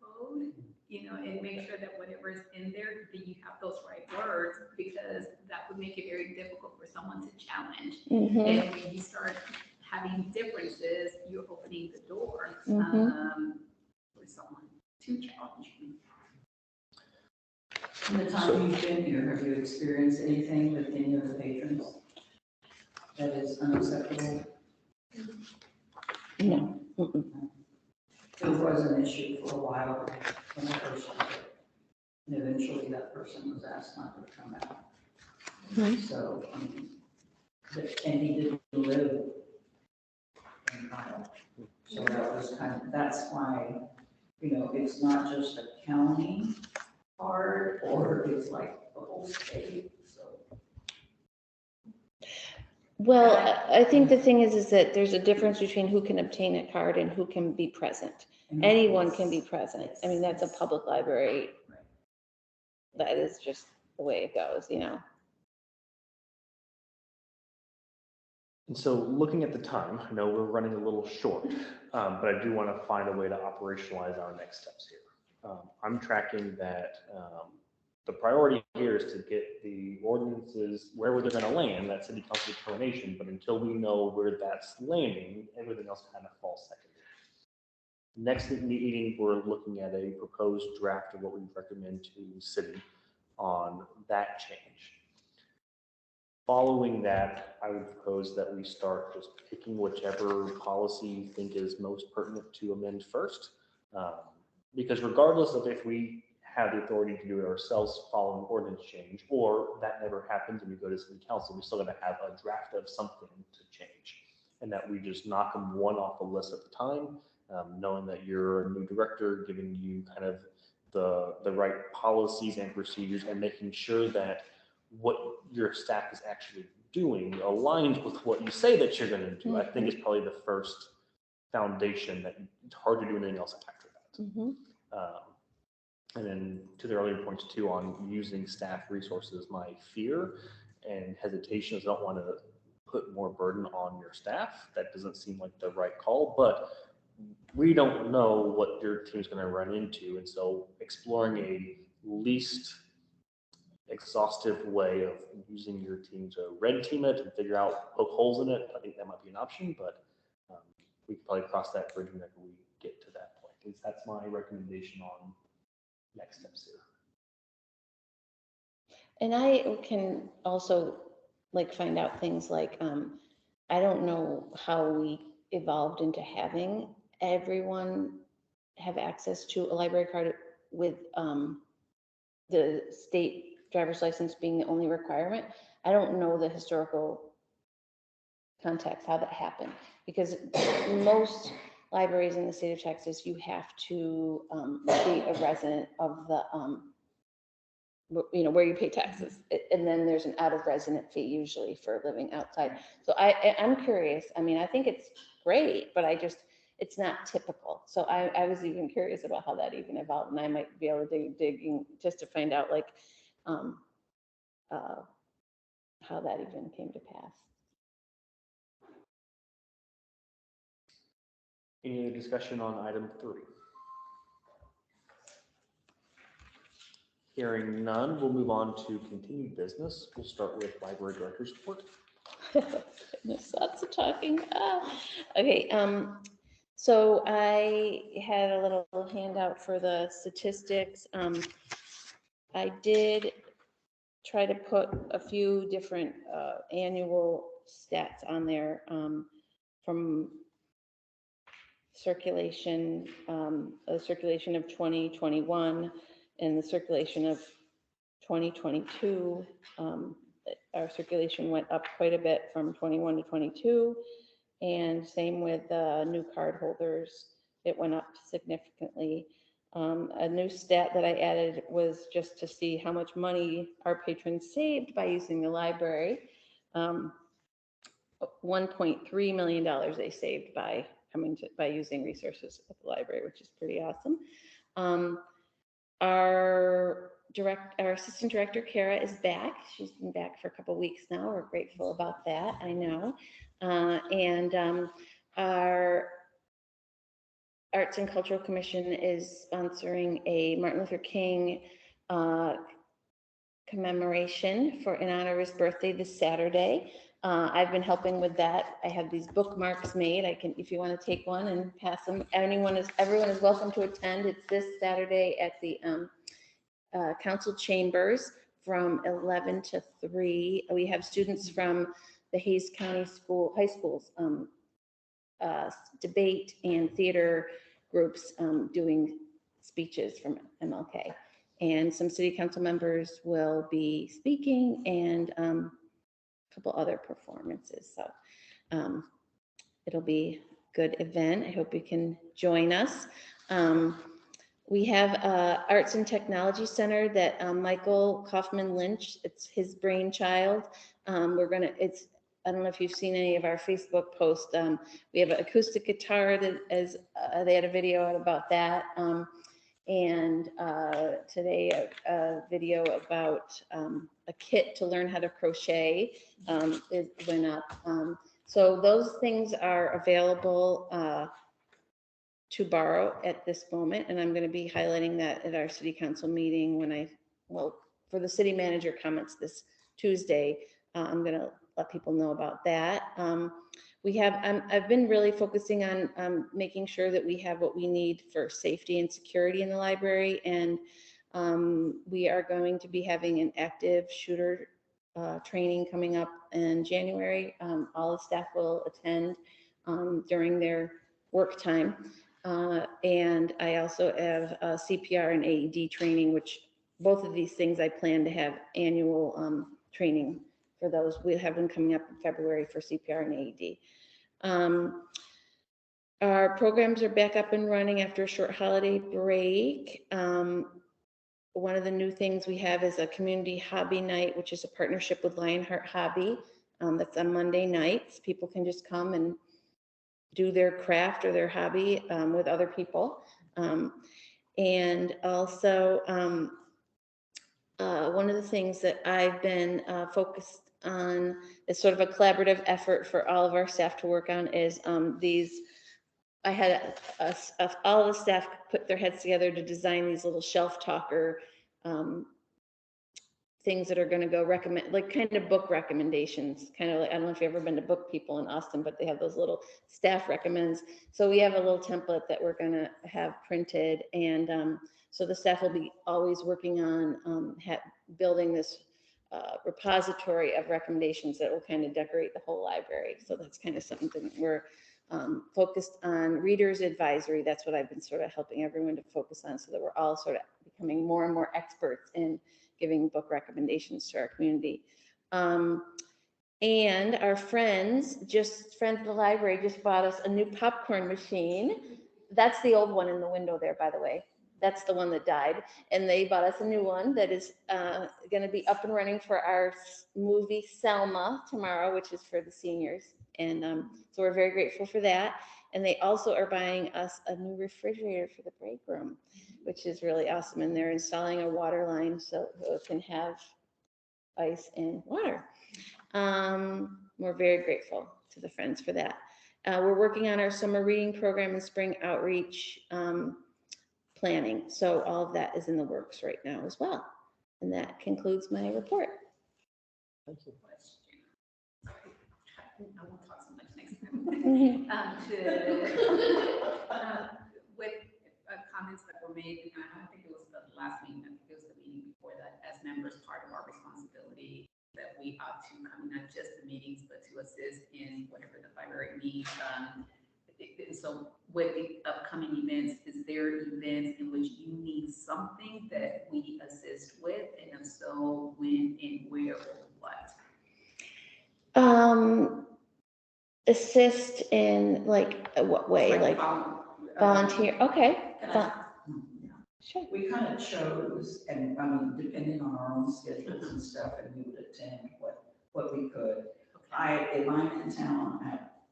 code, and make sure that whatever is in there, that you have those right words, because that would make it very difficult for someone to challenge. Mhm. And when you start having differences, you're opening the door for someone to challenge you. In the time you've been here, have you experienced anything with any of the patrons that is unacceptable? No. Mm-mm. There was an issue for a while when I first started. And eventually that person was asked not to come out. Mhm. So, and he didn't live in Kyle. So that was that's why, it's not just a county card, or it's like the whole state, so. Well, I think the thing is that there's a difference between who can obtain a card and who can be present. Anyone can be present. I mean, that's a public library. That is just the way it goes, And so looking at the time, I know we're running a little short, but I do want to find a way to operationalize our next steps here. I'm tracking that the priority here is to get the ordinances where they're going to land, that city council determination, but until we know where that's landing, everything else kind of falls secondary. Next meeting, we're looking at a proposed draft of what we recommend to city on that change. Following that, I would propose that we start just picking whichever policy you think is most pertinent to amend first. Because regardless of if we have the authority to do it ourselves following ordinance change, or that never happens and we go to city council, we still got to have a draft of something to change. And that we just knock them one off the list at the time, knowing that you're a new director, giving you kind of the right policies and procedures, and making sure that what your staff is actually doing aligns with what you say that you're going to do. I think is probably the first foundation that it's hard to do anything else after that. Mm-hmm. And then to the earlier points too on using staff resources, my fear and hesitation is I don't want to put more burden on your staff. That doesn't seem like the right call, but we don't know what your team's going to run into. And so exploring a least exhaustive way of using your team to red team it and figure out, poke holes in it, I think that might be an option, but we could probably cross that bridge whenever we get to that point. At least that's my recommendation on next steps here. And I can also like find out things like, I don't know how we evolved into having everyone have access to a library card with, the state driver's license being the only requirement. I don't know the historical context, how that happened, because most libraries in the state of Texas, you have to be a resident of the, where you pay taxes. And then there's an out of resident fee usually for living outside. So I'm curious. I mean, I think it's great, but it's not typical. So I was even curious about how that even evolved, and I might be able to dig in just to find out like how that even came to pass. Any other discussion on item 3? Hearing none, we'll move on to continued business. We'll start with library director's report. Goodness, lots of talking. Okay, so I had a little handout for the statistics. I did try to put a few different annual stats on there from circulation, the circulation of 2021 and the circulation of 2022. Our circulation went up quite a bit from 21 to 22, and same with new card holders. It went up significantly. A new stat that I added was just to see how much money our patrons saved by using the library. $1.3 million they saved by using resources at the library, which is pretty awesome. Our assistant director, Kara, is back. She's been back for a couple of weeks now. We're grateful about that, I know. Our Arts and Cultural Commission is sponsoring a Martin Luther King commemoration in honor of his birthday this Saturday. I've been helping with that. I have these bookmarks made. I can, if you want to take one and pass them. Everyone is welcome to attend. It's this Saturday at the council chambers from 11 to 3. We have students from the Hays County high schools, debate and theater groups doing speeches from MLK. And some city council members will be speaking, and a couple other performances. So it'll be a good event. I hope you can join us. We have Arts and Technology Center that Michael Kaufman Lynch, it's his brainchild. I don't know if you've seen any of our Facebook posts. We have an acoustic guitar that they had a video out about that. And today a video about a kit to learn how to crochet went up. So those things are available to borrow at this moment, and I'm going to be highlighting that at our city council meeting for the city manager comments this Tuesday. I'm going to let people know about that. I've been really focusing on making sure that we have what we need for safety and security in the library, and we are going to be having an active shooter training coming up in January. All the staff will attend during their work time. And I also have CPR and AED training, which both of these things I plan to have annual training for those. We'll have them coming up in February for CPR and AED. Our programs are back up and running after a short holiday break. One of the new things we have is a community hobby night, which is a partnership with Lionheart Hobby. That's on Monday nights. People can just come and do their craft or their hobby with other people. And also, one of the things that I've been focused on is sort of a collaborative effort for all of our staff to work on is I had all the staff put their heads together to design these little shelf talker things that are going to go recommend, like kind of book recommendations, kind of like, I don't know if you've ever been to Book People in Austin, but they have those little staff recommends. So we have a little template that we're going to have printed. And so the staff will be always working on building this repository of recommendations that will kind of decorate the whole library. So that's kind of something that we're focused on. Readers advisory, that's what I've been sort of helping everyone to focus on, so that we're all sort of becoming more and more experts in giving book recommendations to our community. And our friends of the library just bought us a new popcorn machine. That's the old one in the window there, by the way. That's the one that died. And they bought us a new one that is going to be up and running for our movie Selma tomorrow, which is for the seniors. And so we're very grateful for that. And they also are buying us a new refrigerator for the break room, which is really awesome. And they're installing a water line so it can have ice and water. We're very grateful to the friends for that. We're working on our summer reading program and spring outreach planning. So all of that is in the works right now as well. And that concludes my report. Thank you. I won't talk so much next time. With comments that were made, and I think it was the last meeting, I think it was the meeting before that, as members, part of our responsibility that we ought to come, not just the meetings, but to assist in whatever the library needs. So with the upcoming events, is there events in which you need something that we assist with? And if so, when and where or what? Assist in like what way? Like volunteer? Okay. Sure. We kind of chose, and I mean, depending on our own schedules and stuff, and we would attend what we could. If I'm in town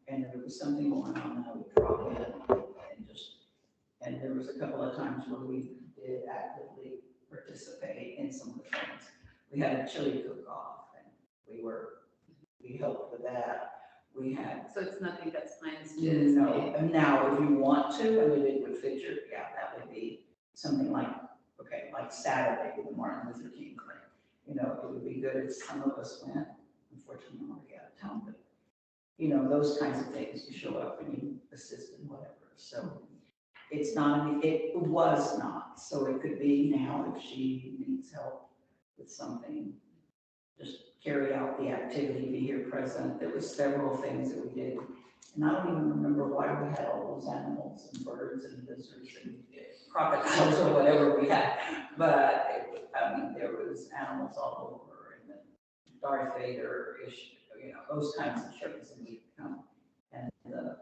and there was something going on, I would drop in and there was a couple of times where we did actively participate in some of the things. We had a chili cook-off and we helped with that. We had. So it's nothing that's planned, it's just. No, and now if you want to, I mean, it would fit your, that would be something like, like Saturday with the Martin Luther King thing. You know, it would be good if some of us went. Unfortunately, I'm already out of town, but you know, those kinds of things, you show up and you assist in whatever. So it's not, it was not. So it could be now if she needs help with something, just carry out the activity, be here present. There was several things that we did. And I don't even remember why we had all those animals and birds and lizards and crocodiles or whatever we had. But I mean, there was animals all over, and the Darth Vader-ish, you know, those kinds of things. And we come, and the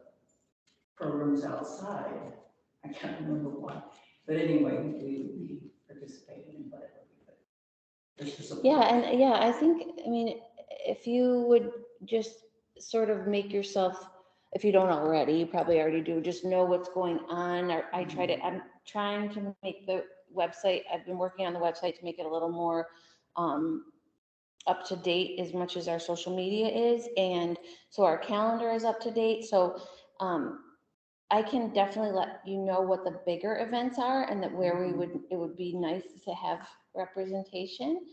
programs outside, I can't remember what. But anyway, we participated in whatever we could. Just to support. Yeah, and yeah, I think, I mean, if you would just sort of make yourself, if you don't already, you probably already do, just know what's going on. Or I'm trying to make the website, I've been working on the website to make it a little more up to date as much as our social media is. And so our calendar is up to date. So I can definitely let you know what the bigger events are and that where it would be nice to have representation.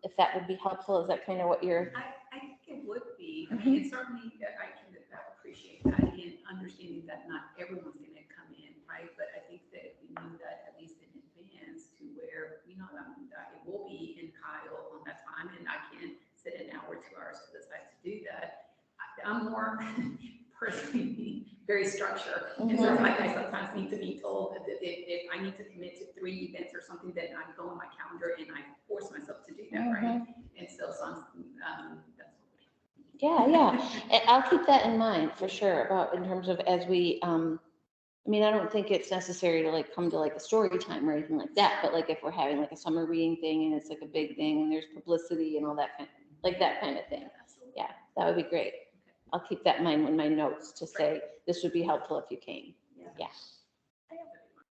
If that would be helpful, is that kind of what you're? I think it would be. I mean, and certainly I can appreciate that and understanding that not everyone's going to come in, right? But I think that we knew that at least in advance to where, you know, it will be in Kyle on that time, and I can sit an hour, 2 hours to the side to do that. I'm more personally very structured. And so like I sometimes need to be told that if I need to commit to 3 events or something, then I go on my calendar and I force myself to do that, right? And so that's Yeah. And I'll keep that in mind for sure about in terms of as we, I mean, I don't think it's necessary to like come to like a story time or anything like that, but like if we're having like a summer reading thing and it's like a big thing and there's publicity and all that kind of, like that kind of thing. Yeah, that would be great. I'll keep that in mind in my notes to say this would be helpful if you came. Yeah. I have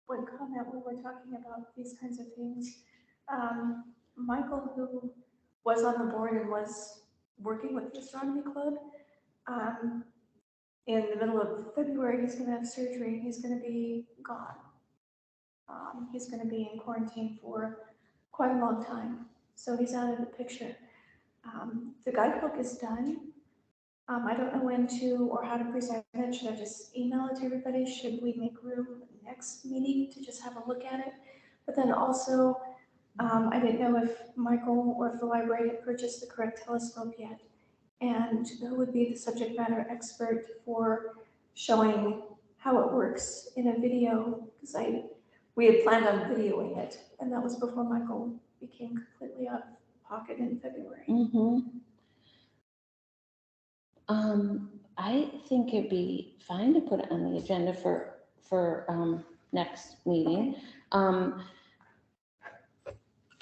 one comment when we're talking about these kinds of things. Michael, who was on the board and was working with the astronomy club, in the middle of February, he's going to have surgery. He's going to be gone. He's going to be in quarantine for quite a long time. so he's out of the picture. The guidebook is done. I don't know when to or how to present it. Should I just email it to everybody? Should we make room next meeting to just have a look at it? But then also, I didn't know if Michael or if the library had purchased the correct telescope yet. And who would be the subject matter expert for showing how it works in a video? Because we had planned on videoing it, and that was before Michael became completely out of pocket in February. I think it'd be fine to put it on the agenda for next meeting.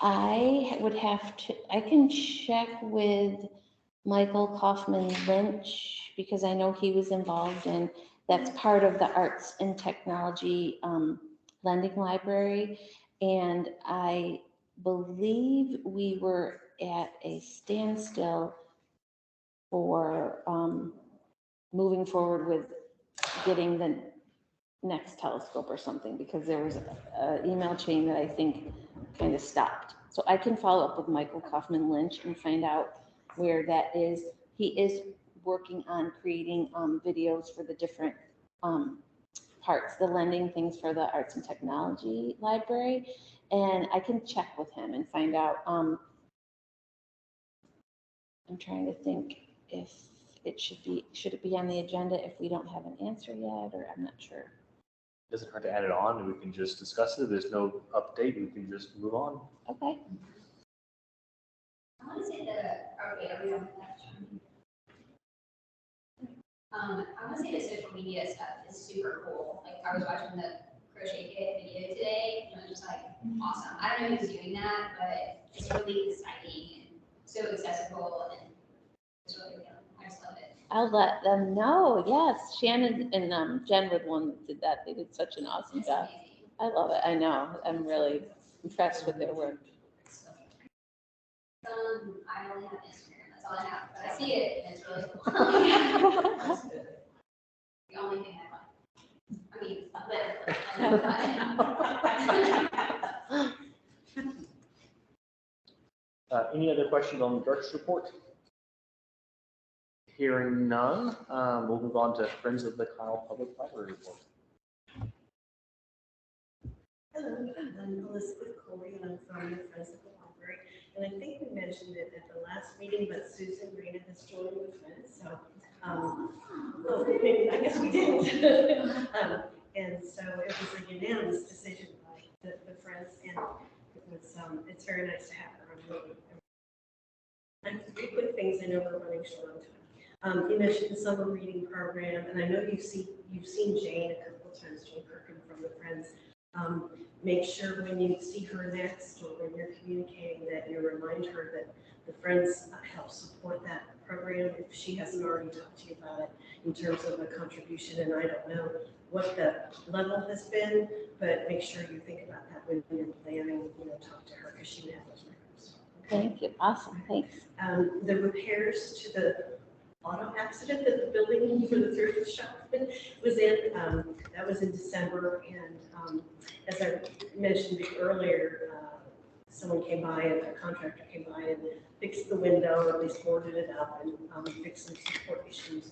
I would have to, I can check with Michael Kaufman Lynch because I know he was involved in, that's part of the Arts and Technology Lending Library. And I believe we were at a standstill for moving forward with getting the next telescope or something, because there was an email chain that I think kind of stopped. So I can follow up with Michael Kaufman Lynch and find out where that is. He is working on creating videos for the different parts, the lending things for the Arts and Technology Library. And I can check with him and find out. I'm trying to think if it should it be on the agenda if we don't have an answer yet, or I'm not sure. Doesn't hurt to add it on, and we can just discuss it. There's no update. We can just move on. Okay. I want to say are we on that? I want to say the social media stuff is super cool. Like I was watching the Crochet Kit video today, and it was just like awesome. I don't know who's doing that, but it's really exciting and so accessible, and it's really good. I just love it. I'll let them know. Yes, Shannon and Jen were the one that did that. They did such an awesome It's job. amazing. I love it. I know. I'm really impressed with their work. I only have Instagram. That's all I have, but I see it, and it's really cool. The only thing I like. I mean, literally. Any other questions on the director's report? Hearing none, we'll move on to Friends of the Kyle Public Library report. Hello, I'm Elizabeth Corey, and I'm from the Friends of the Library. And I think we mentioned it at the last meeting, but Susan Rena has joined the Friends, so, well, maybe, I guess we didn't. And so it was a unanimous decision by the Friends, and it was, it's very nice to have her. And three quick things, I know we're running short on time. You mentioned the summer reading program, and I know you've seen Jane a couple of times, Jane Kirkham from the Friends. Make sure when you see her next or when you're communicating that you remind her that the Friends help support that program if she hasn't already talked to you about it in terms of a contribution. And I don't know what the level has been, but make sure you think about that when you're planning, talk to her because she would have those records. Okay? Thank you. Awesome. Thanks. The repairs to the auto accident that the building for the thrift shop was in, that was in December. And as I mentioned earlier, someone came by, a contractor came by and fixed the window, or at least boarded it up and fixed some support issues.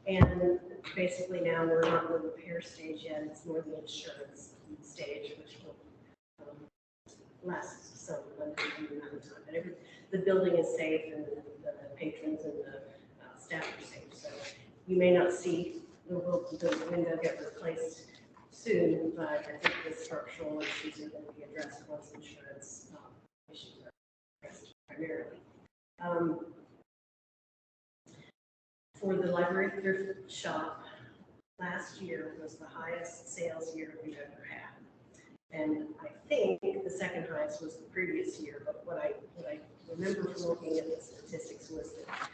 And basically now we're not in the repair stage yet. It's more the insurance stage, which will last some amount of time. But the building is safe, and the patrons and the staff are safe. So you may not see the window get replaced soon, but I think the structural issues are going to be addressed once insurance issues are addressed primarily. For the library thrift shop, last year was the highest sales year we've ever had. And I think the second highest was the previous year, but what I remember from looking at the statistics was that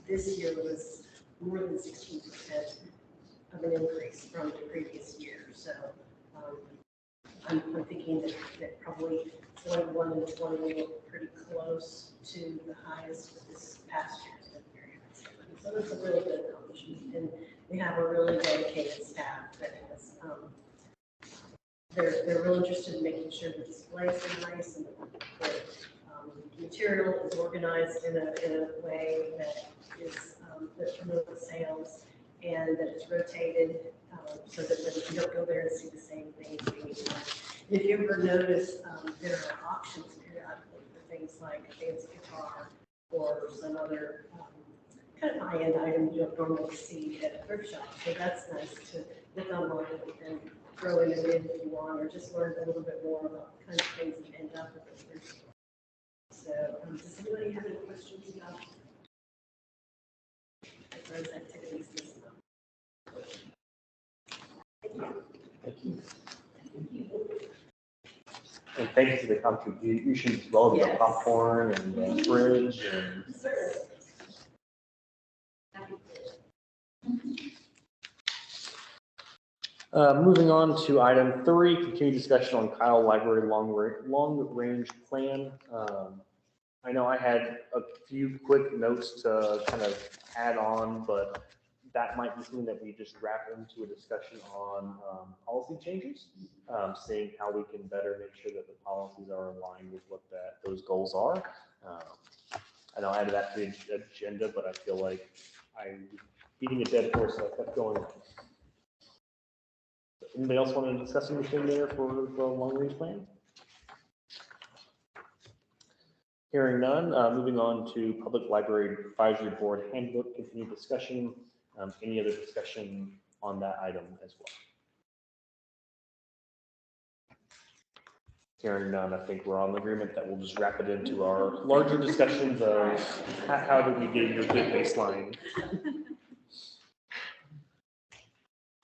this year was more than 16% of an increase from the previous year. So I'm thinking that probably 21 and 20 were pretty close to the highest for this past year's very high. So it's a really good accomplishment, and we have a really dedicated staff that has they're real interested in making sure the displays are nice and the material is organized in a way that is, that promotes sales and that is rotated, so that you don't go there and see the same things being done. If you ever notice, there are auctions periodically for things like a fancy guitar or some other kind of high-end item you don't normally see at a thrift shop. So that's nice to look online and throw in a bid if you want, or just learn a little bit more about the kinds of things that end up at the thrift store. So does anybody have any questions about those activities this month? Thank you. And thank you for the contributions as well, the Yes. popcorn and the fridge and. Moving on to item 3, continued discussion on Kyle Library long range plan. I know I had a few quick notes to kind of add on, but that might be something that we just wrap into a discussion on policy changes, seeing how we can better make sure that the policies are aligned with what those goals are. I know I added that to the agenda, but I feel like I'm beating a dead horse, so I kept going. Anybody else want to discuss anything there for the long range plan? Hearing none, moving on to Public Library Advisory Board Handbook, continued discussion. Any other discussion on that item as well? Hearing none, I think we're on agreement that we'll just wrap it into our larger discussions of how do we get your good baseline.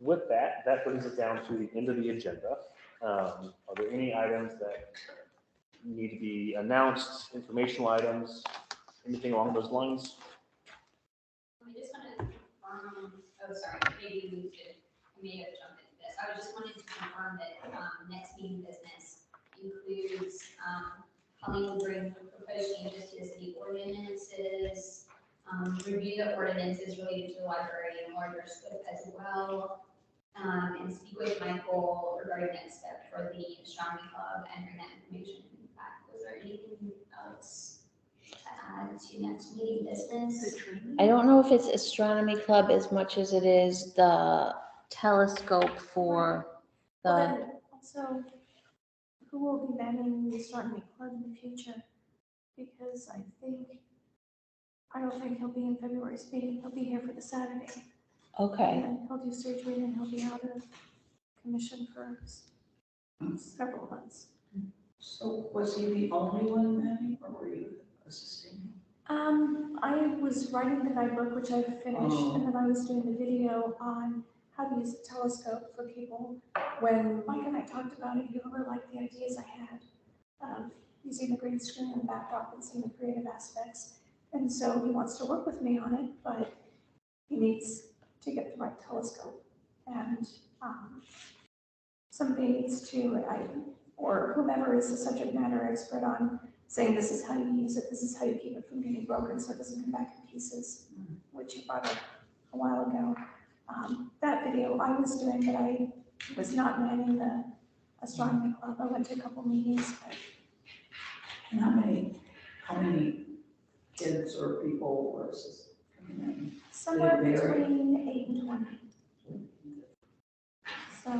With that, that brings us down to the end of the agenda. Are there any items that need to be announced, informational items, anything along those lines? I just want to confirm, oh, sorry, maybe we may have jumped into this. I just wanted to confirm that next meeting business includes, Colleen will bring proposed changes to the city ordinances, review the ordinances related to the library in larger scope as well, and speak with Michael regarding next step for the astronomy club and bring that information back. Was there anything else to add to next meeting business? I don't know if it's astronomy club as much as it is the telescope for Well, the, then also, who will be manning the astronomy club in the future? Because I don't think he'll be in February's meeting, he'll be here for the Saturday. okay. And he'll do surgery and he'll be out of commission for several months. So was he the only one, Manny, or were you assisting him? I was writing the guidebook, which I've finished, Oh. and then I was doing the video on how to use the telescope for people. When Mike and I talked about it, he really liked the ideas I had of using the green screen and the backdrop and seeing the creative aspects. And so he wants to work with me on it, but he needs to get the right telescope. And somebody needs to, or whomever is the subject matter expert on saying this is how you use it, this is how you keep it from getting broken so it doesn't come back in pieces, which you brought up a while ago. That video I was doing, but I was not manning the astronomy club. I went to a couple meetings, but And how many kids or people was coming in? somewhere Did it vary? between 8 and 20. So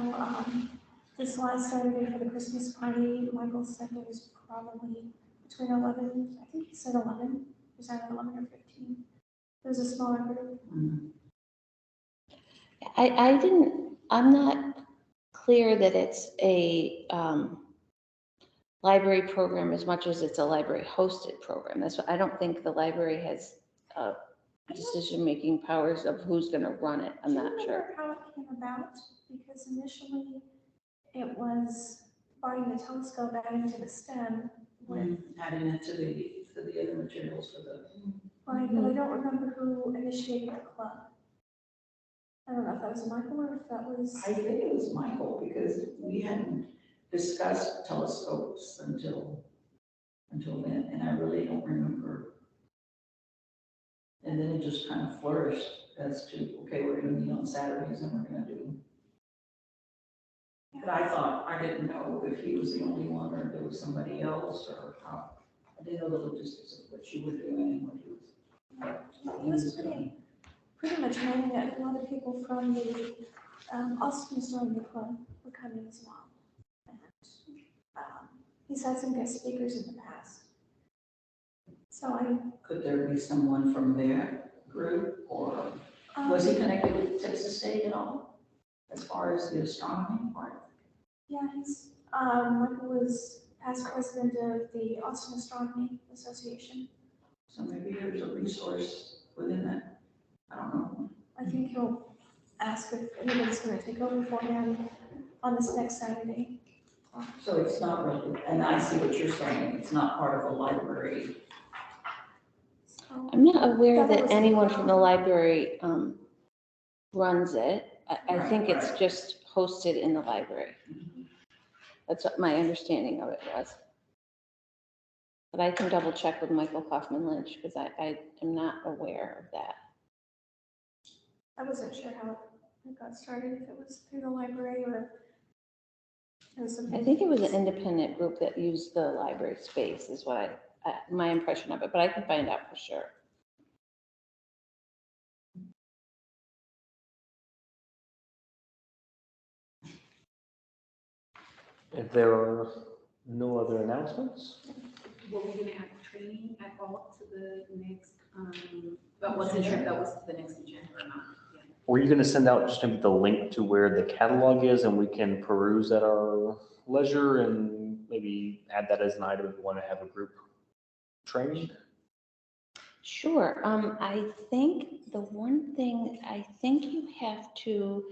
this last Saturday for the Christmas party, Michael said there was probably between 11, I think he said 11, it was either 11 or 15. There was a smaller group. I'm not clear that it's a library program as much as it's a library hosted program. That's what, I don't think the library has decision-making powers of who's gonna run it. I'm not Do you sure. remember how it came about? Because initially it was buying the telescope, adding to the STEM with, Adding it to the other materials for the. right, but I don't remember who initiated the club. I don't know if that was Michael or if that was. I think it was Michael, because we hadn't discussed telescopes until then, and I really don't remember. And then it just kind of flourished as to, okay, we're gonna meet on Saturdays and we're gonna do. But I didn't know if he was the only one or if there was somebody else or how. I didn't know the logistics of what you were doing and what he was doing. Pretty much knowing that a lot of people from the Austin Historical Club were coming as well. And he's had some guest speakers in the past. So Could there be someone from their group, or was he connected with Texas State at all? As far as the astronomy part? yeah, he's, Michael was past president of the Austin Astronomy Association. So maybe there's a resource within that. I don't know. I think he'll ask if anybody's gonna take over for him on this next Saturday. So it's not really, and I see what you're saying, it's not part of a library. So I'm not aware That that was- anyone from the library runs it. I think Right, it's right. just hosted in the library. That's what my understanding of it was. But I can double check with Michael Kaufman Lynch because I am not aware of that. I wasn't sure how it got started, if it was through the library or it was something. I think it was an independent group that used the library space is what my impression of it, but I can find out for sure. If there are no other announcements, Were we gonna add training at all to the next, but wasn't sure if that was to the next agenda or not. Yeah. were you going to send out just maybe the link to where the catalog is and we can peruse at our leisure and maybe add that as an item if we want to have a group training? Sure. I think the one thing, I think you have to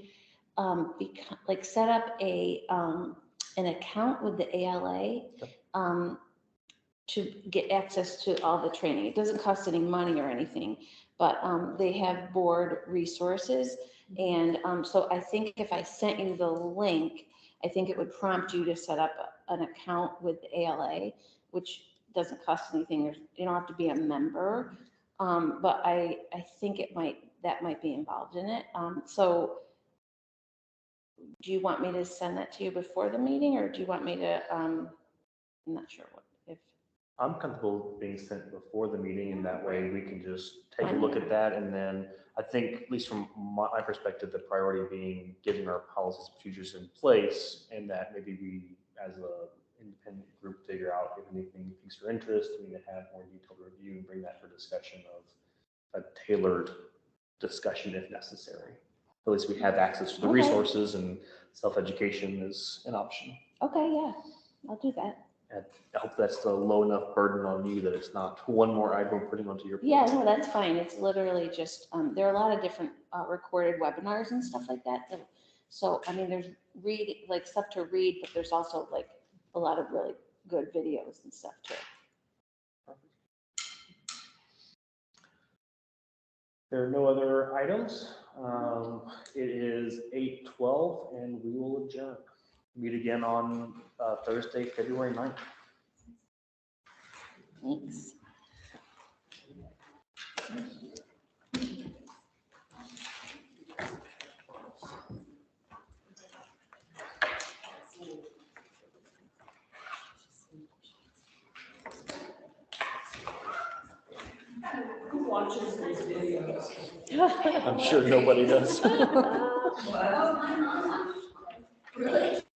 become, like, set up an account with the ALA to get access to all the training. It doesn't cost any money or anything, but they have board resources. And so I think if I sent you the link, I think it would prompt you to set up an account with the ALA, which doesn't cost anything. You don't have to be a member. But I think that might be involved in it. So do you want me to send that to you before the meeting, or do you want me to, I'm not sure if. I'm comfortable being sent before the meeting, and that way we can just take a look at that. And then I think, at least from my perspective, the priority being getting our policies and procedures in place, and that maybe we, as a independent group, figure out if anything piques your interest, we need to have more detailed review and bring that for discussion of a tailored discussion if necessary. At least we have access to the Okay. resources, and self-education is an option. Okay, yeah, I'll do that. And I hope that's a low enough burden on you that it's not one more item we're putting onto your plate. Yeah, no, that's fine. It's literally just, there are a lot of different recorded webinars and stuff like that. So, I mean, there's like stuff to read, but there's also like a lot of really good videos and stuff too. There are no other items. It is 8:12 and we will adjourn. Meet again on Thursday, February 9th. Thanks. Who watches these videos? I'm sure nobody does. Really?